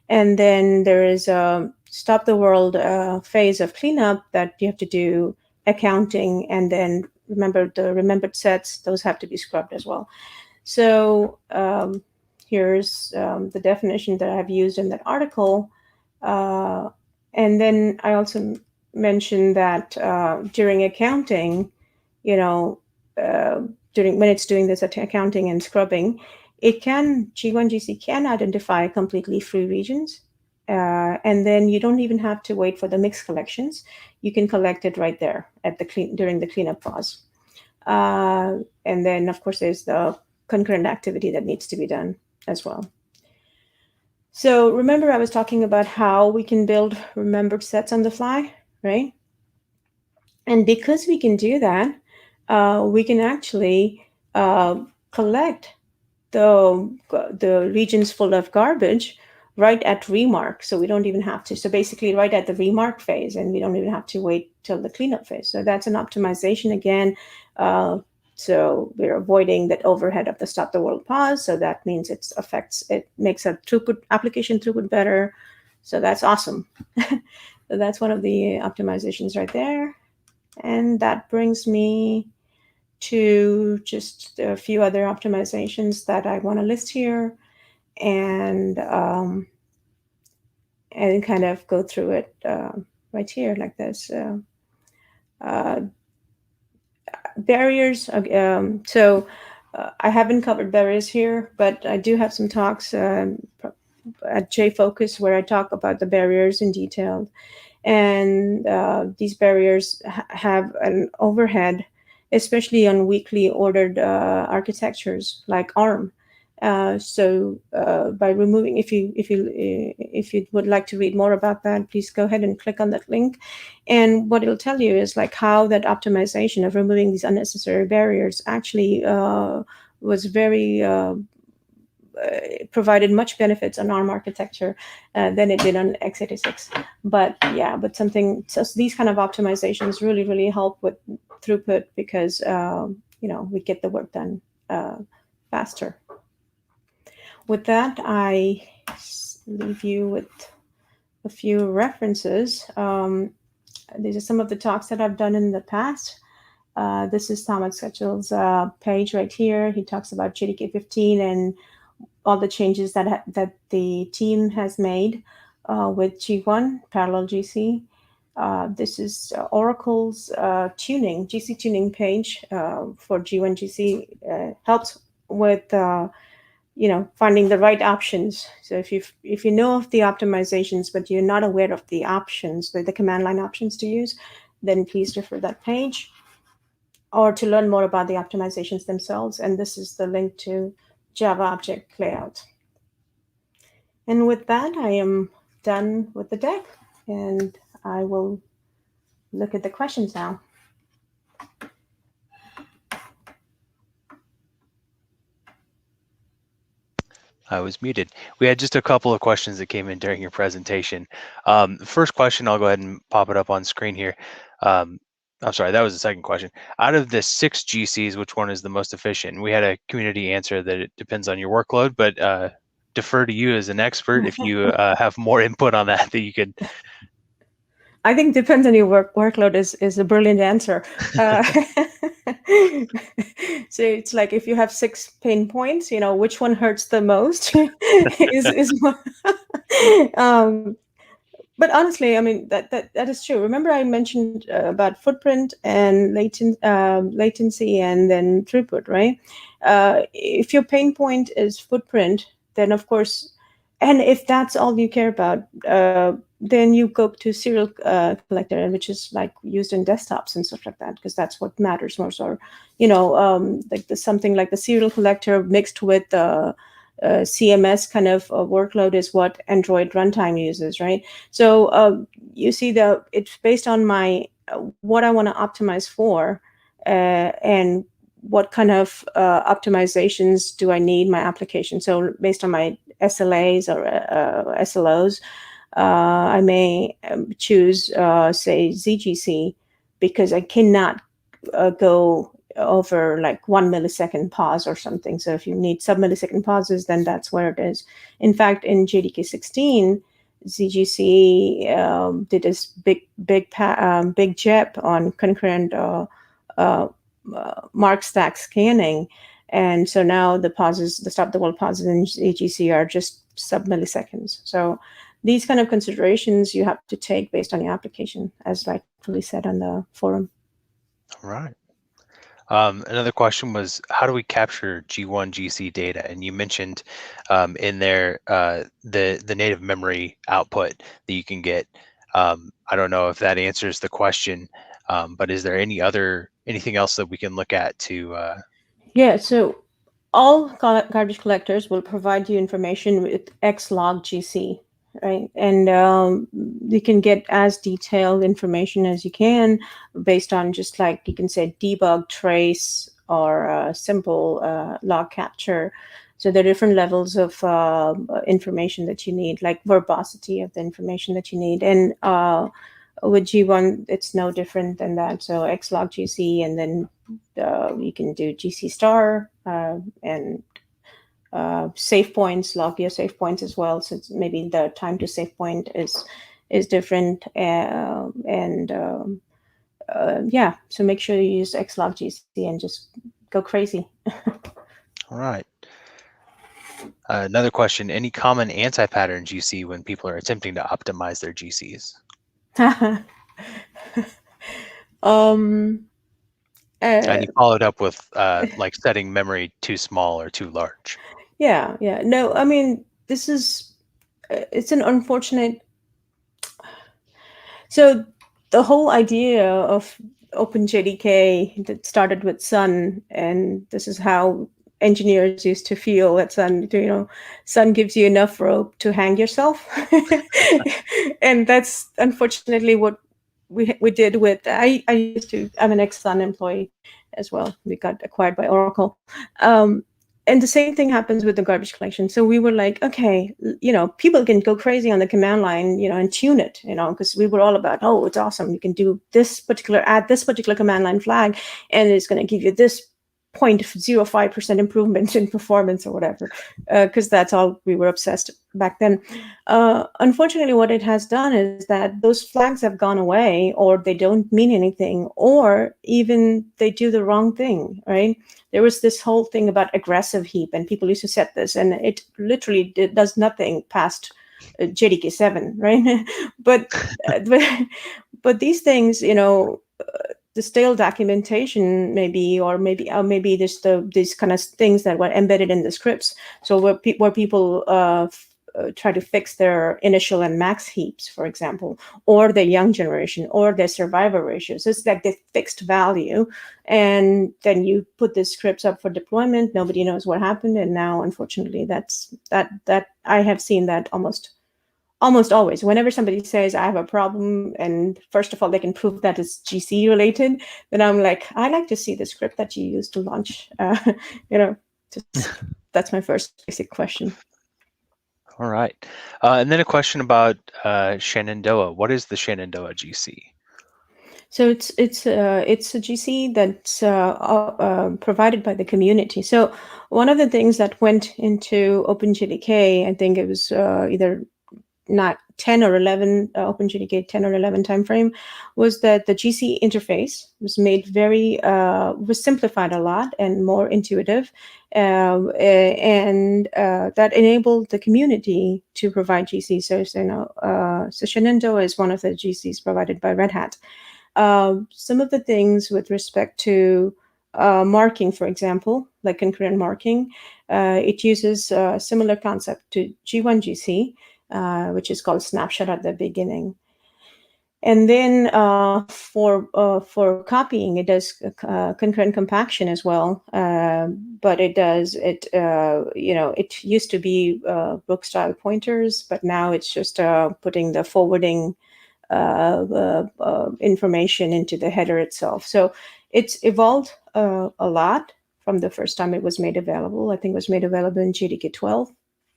And then there is a stop the world phase of cleanup that you have to do accounting, and then remember the remembered sets, those have to be scrubbed as well. So here's the definition that I've used in that article. And then I also mentioned that during accounting, during when it's doing this accounting and scrubbing, G1 GC can identify completely free regions. And then you don't even have to wait for the mixed collections. You can collect it right there at during the cleanup pause. And then, of course, there's the concurrent activity that needs to be done as well. So remember, I was talking about how we can build remembered sets on the fly, right? And because we can do that, we can actually collect the regions full of garbage right at remark. So we don't even have to. So basically right at the remark phase, and we don't even have to wait till the cleanup phase. So that's an optimization again. So we're avoiding that overhead of the stop the world pause. So that means it makes a application throughput better. So that's awesome. So that's one of the optimizations right there. And that brings me to just a few other optimizations that I want to list here, and kind of go through it right here like this. Barriers. So I haven't covered barriers here, but I do have some talks at JFocus where I talk about the barriers in detail. And these barriers have an overhead, especially on weakly ordered architectures like ARM. So by removing, if you would like to read more about that, please go ahead and click on that link. And what it'll tell you is like how that optimization of removing these unnecessary barriers actually was very provided much benefits on ARM architecture than it did on x86. But yeah, so these kind of optimizations really help with throughput because we get the work done faster. With that, I leave you with a few references. These are some of the talks that I've done in the past, This is Thomas Sketchel's page right here. He talks about JDK 15 and all the changes that the team has made with G1 parallel GC. This is Oracle's tuning, GC tuning page for G1 GC. Helps with finding the right options. So if you know of the optimizations but you're not aware of the options, the command line options to use, then please refer that page, or to learn more about the optimizations themselves. And this is the link to Java Object Layout. And with that, I am done with the deck, and I will look at the questions now. I was muted. We had just a couple of questions that came in during your presentation. The first question, I'll go ahead and pop it up on screen here. I'm sorry, that was the second question. Out of the 6 GCs, which one is the most efficient? We had a community answer that it depends on your workload, but defer to you as an expert if you have more input on that you could. I think depends on your workload is a brilliant answer. So it's like if you have 6 pain points, which one hurts the most is but honestly, I mean that is true. Remember, I mentioned about footprint and latency and then throughput, right? If your pain point is footprint, then of course, and if that's all you care about, then you go to serial collector, which is like used in desktops and stuff like that, because that's what matters most. Or like something like the serial collector mixed with CMS kind of workload is what Android runtime uses, right? So you see it's based on my what I want to optimize for, and what kind of optimizations do I need my application. So based on my SLAs or SLOs, I may choose, say, ZGC, because I cannot go over like 1 millisecond pause or something. So if you need sub-millisecond pauses, then that's where it is. In fact, in JDK 16, ZGC did this big JEP on concurrent mark stack scanning. And so now the stop the world pauses in ZGC are just sub-milliseconds. So these kind of considerations you have to take based on your application, as rightfully said on the forum. All right. Another question was, how do we capture G1 GC data? And you mentioned in there the native memory output that you can get. I don't know if that answers the question, but is there anything else that we can look at to? Yeah, so all garbage collectors will provide you information with xlog GC, right? And you can get as detailed information as you can based on just like you can say debug, trace, or simple log capture. So there are different levels of information that you need, like verbosity of the information that you need. And with G1, it's no different than that. So xlog GC, and then you can do GC star and save points, log your save points as well, since maybe the time to save point is different. Yeah, so make sure you use xlog GC and just go crazy. All right. Another question, any common anti-patterns you see when people are attempting to optimize their GCs? And you followed up with like setting memory too small or too large. Yeah. No, I mean, this is, it's an unfortunate. So the whole idea of OpenJDK that started with Sun, and this is how engineers used to feel at Sun. Sun gives you enough rope to hang yourself, and that's unfortunately what we did with. I'm an ex-Sun employee as well. We got acquired by Oracle. And the same thing happens with the garbage collection. So we were like, okay, people can go crazy on the command line, and tune it, because we were all about, oh, it's awesome. You can do add this particular command line flag, and it's going to give you this 0.05% improvement in performance or whatever, because that's all we were obsessed back then. Unfortunately, what it has done is that those flags have gone away, or they don't mean anything, or even they do the wrong thing, right? There was this whole thing about aggressive heap, and people used to set this, and it literally does nothing past JDK 7, right? but, but these things, the stale documentation maybe, or maybe just these kind of things that were embedded in the scripts. So where people try to fix their initial and max heaps, for example, or their young generation, or their survivor ratios. It's like the fixed value, and then you put the scripts up for deployment. Nobody knows what happened, and now, unfortunately, that I have seen that almost always. Whenever somebody says I have a problem, and first of all they can prove that it's GC related, then I'm like, I like to see the script that you used to launch. That's my first basic question. All right, and then a question about Shenandoah. What is the Shenandoah GC? So it's a GC that's provided by the community. So one of the things that went into OpenJDK, I think it was either not 10 or 11, OpenJDK 10 or 11 timeframe, was that the GC interface was made was simplified a lot and more intuitive, and that enabled the community to provide GC. So Shenandoah is one of the GCs provided by Red Hat. Some of the things with respect to marking, for example, like concurrent marking, it uses a similar concept to G1 GC, which is called snapshot at the beginning. And then for copying, it does concurrent compaction as well. But it used to be book style pointers, but now it's just putting the forwarding information into the header itself. So it's evolved a lot from the first time it was made available. I think it was made available in JDK 12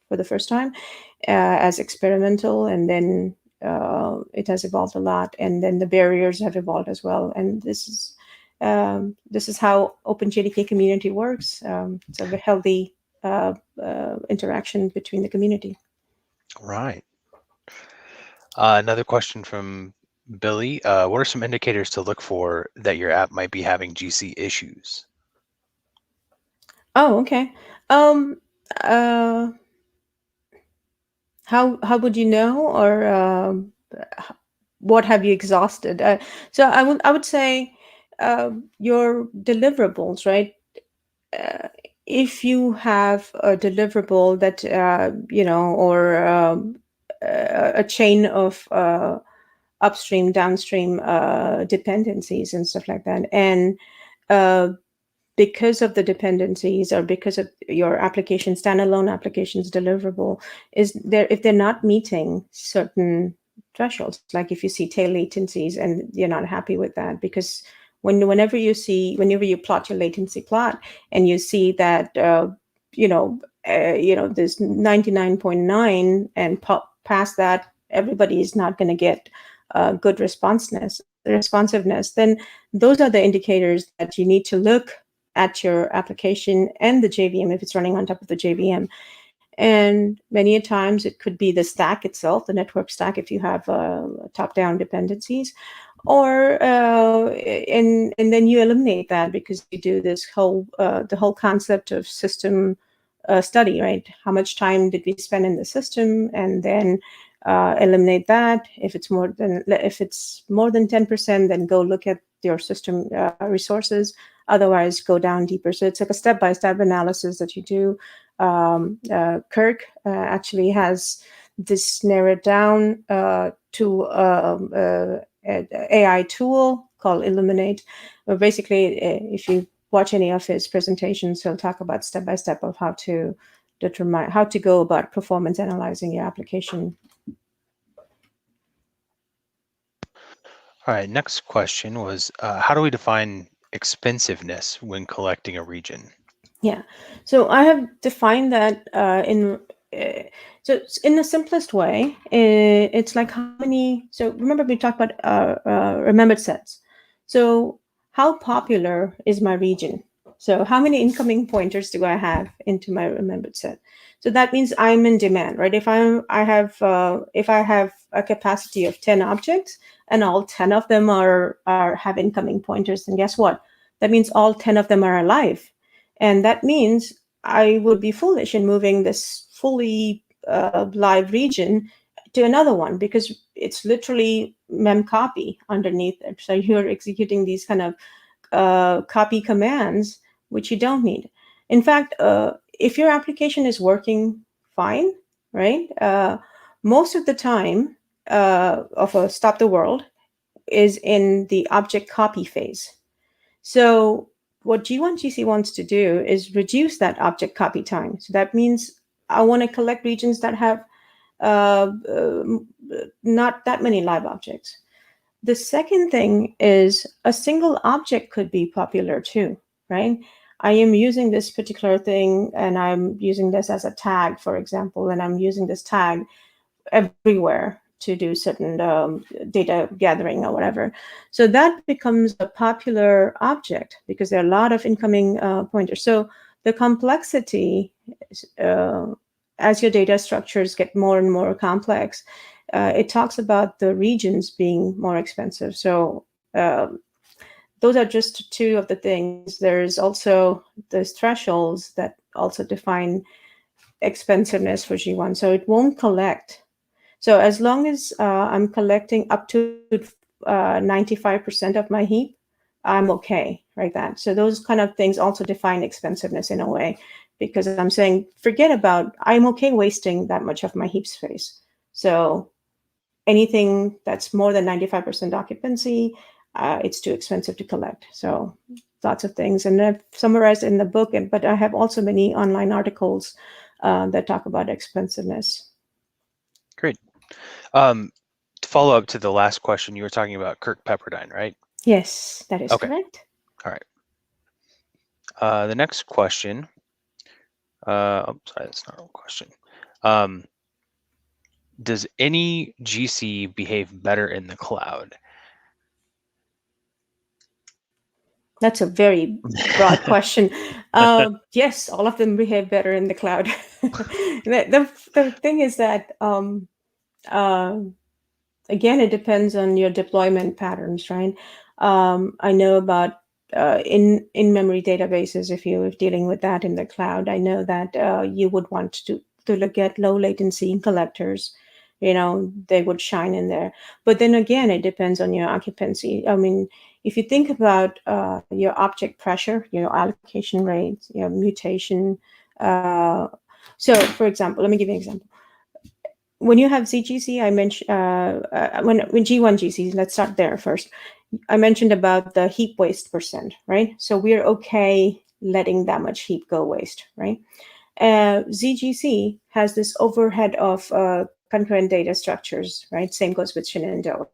for the first time as experimental, and then it has evolved a lot, and then the barriers have evolved as well. And this is how OpenJDK community works. It's a healthy interaction between the community. Right. Another question from Billy. What are some indicators to look for that your app might be having GC issues? Oh, okay. How would you know, or what have you exhausted? So I would say your deliverables, right? If you have a deliverable that or a chain of upstream, downstream dependencies and stuff like that, and because of the dependencies, or because of your application, standalone application's deliverable, if they're not meeting certain thresholds, like if you see tail latencies and you're not happy with that, because whenever you plot your latency plot and you see that there's 99.9, and past that everybody is not going to get good responsiveness, then those are the indicators that you need to look at your application and the JVM if it's running on top of the JVM. And many a times it could be the stack itself, the network stack, if you have top-down dependencies, or and then you eliminate that, because you do this the whole concept of system study, right? How much time did we spend in the system, and then eliminate that. If it's more than 10%, then go look at your system resources. Otherwise, go down deeper. So it's like a step-by-step analysis that you do. Kirk actually has this narrowed down to an AI tool called Illuminate. Basically, if you watch any of his presentations, he'll talk about step-by-step of how to go about performance analyzing your application. All right, next question was, how do we define expensiveness when collecting a region? Yeah, so I have defined that in the simplest way. It's like how many. So remember we talked about remembered sets. So how popular is my region? So how many incoming pointers do I have into my remembered set? So that means I'm in demand, right? If I have a capacity of 10 objects and all 10 of them have incoming pointers, then guess what? That means all 10 of them are alive. And that means I would be foolish in moving this fully live region to another one, because it's literally mem copy underneath it. So you're executing these kind of copy commands, which you don't need. In fact, if your application is working fine, right, most of the time of a stop the world is in the object copy phase. So what G1GC wants to do is reduce that object copy time. So that means I want to collect regions that have not that many live objects. The second thing is a single object could be popular too, right? I am using this particular thing and I'm using this as a tag, for example, and I'm using this tag everywhere to do certain data gathering or whatever. So that becomes a popular object because there are a lot of incoming pointers. So the complexity, as your data structures get more and more complex, it talks about the regions being more expensive. So those are just two of the things. There's also those thresholds that also define expensiveness for G1. So it won't collect. So as long as I'm collecting up to 95% of my heap, I'm okay, like that. So those kind of things also define expensiveness in a way, because I'm saying, forget about, I'm okay wasting that much of my heap space. So anything that's more than 95% occupancy, it's too expensive to collect. So lots of things. And I've summarized in the book, but I have also many online articles that talk about expensiveness. Great. To follow up to the last question, you were talking about Kirk Pepperdine, right? Yes, that is correct. All right. The next question. Oh, sorry, that's not a question. Does any GC behave better in the cloud? That's a very broad question. Yes, all of them behave better in the cloud. The thing is that, again, it depends on your deployment patterns, right? I know about in-memory databases, if you're dealing with that in the cloud, I know that you would want to look at low latency collectors. They would shine in there. But then again, it depends on your occupancy. I mean, if you think about your object pressure, your allocation rates, your mutation. So, for example, let me give you an example. When you have ZGC, I mentioned when G1GC, let's start there first. I mentioned about the heap waste percent, right? So we're okay letting that much heap go waste, right? ZGC has this overhead of concurrent data structures, right? Same goes with Shenandoah.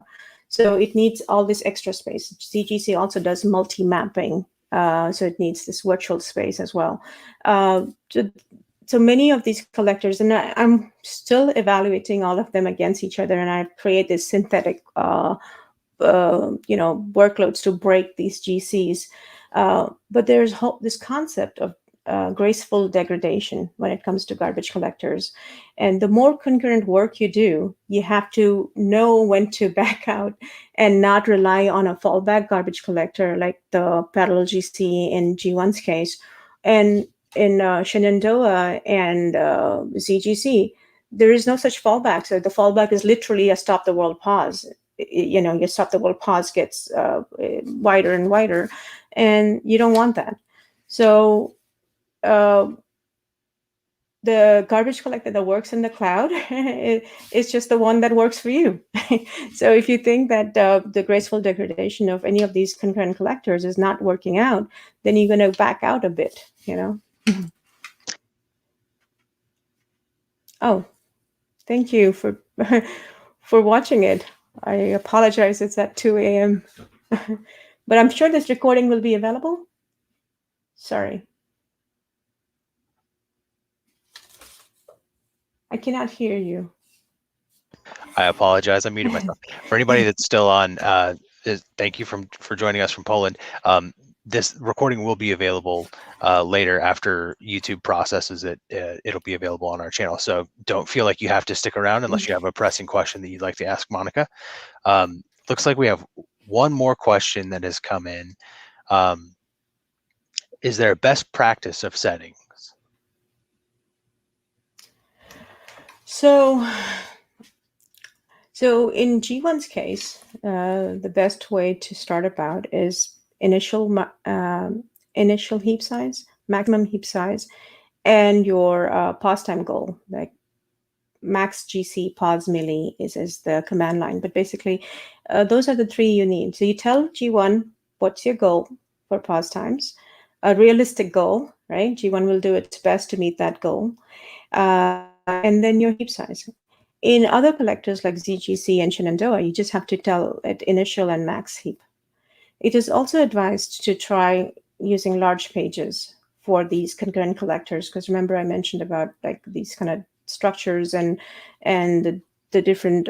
So it needs all this extra space. ZGC also does multi-mapping, so it needs this virtual space as well. So many of these collectors, and I'm still evaluating all of them against each other, and I create this synthetic, workloads to break these GCs. But there's this concept of graceful degradation when it comes to garbage collectors. And the more concurrent work you do, you have to know when to back out and not rely on a fallback garbage collector like the parallel GC in G1's case. And in Shenandoah and ZGC, there is no such fallback. So the fallback is literally a stop the world pause. Your stop the world pause gets wider and wider, and you don't want that. So the garbage collector that works in the cloud is just the one that works for you. So if you think that the graceful degradation of any of these concurrent collectors is not working out, then you're going to back out a bit, Oh, thank you for for watching it. I apologize, it's at 2 a.m. But I'm sure this recording will be available. Sorry. I cannot hear you. I apologize. I muted myself. For anybody that's still on, thank you for joining us from Poland. this recording will be available later after YouTube processes it. It'll be available on our channel. So don't feel like you have to stick around unless you have a pressing question that you'd like to ask Monica. Looks like we have one more question that has come in. Is there a best practice of settings? So in G1's case, the best way to start about is initial heap size, maximum heap size, and your pause time goal. Like max GC pause milli is the command line. But basically, those are the three you need. So you tell G1 what's your goal for pause times, a realistic goal, right? G1 will do its best to meet that goal. And then your heap size. In other collectors like ZGC and Shenandoah, you just have to tell it initial and max heap. It is also advised to try using large pages for these concurrent collectors, because remember I mentioned about like these kind of structures and the different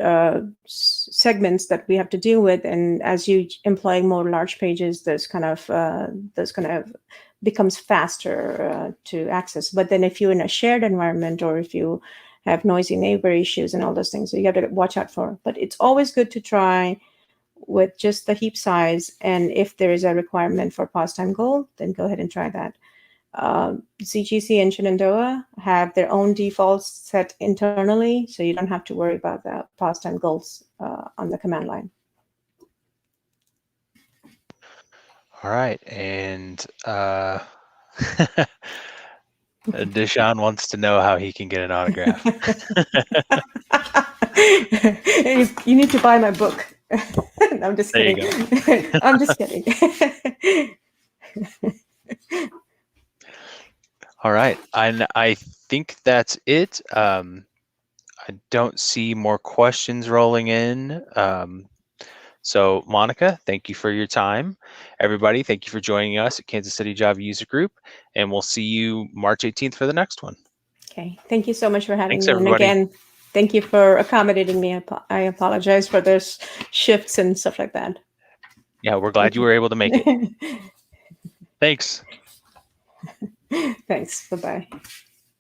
segments that we have to deal with. And as you employ more large pages, those kind of becomes faster to access. But then if you're in a shared environment, or if you have noisy neighbor issues and all those things, so you have to watch out for. But it's always good to try with just the heap size, and if there is a requirement for pause time goal, then go ahead and try that. ZGC and Shenandoah have their own defaults set internally, so you don't have to worry about the pause time goals on the command line. All right, and Deshaun wants to know how he can get an autograph. You need to buy my book. No, I'm just kidding. I'm just kidding. All right, I think that's it. I don't see more questions rolling in. So Monica, thank you for your time. Everybody, thank you for joining us at Kansas City Java User Group, and we'll see you March 18th for the next one. Okay, thank you so much for having Thanks, me. everybody. And again, thank you for accommodating me. I apologize for those shifts and stuff like that. Yeah, we're glad you were able to make it. Thanks. Thanks. Bye-bye.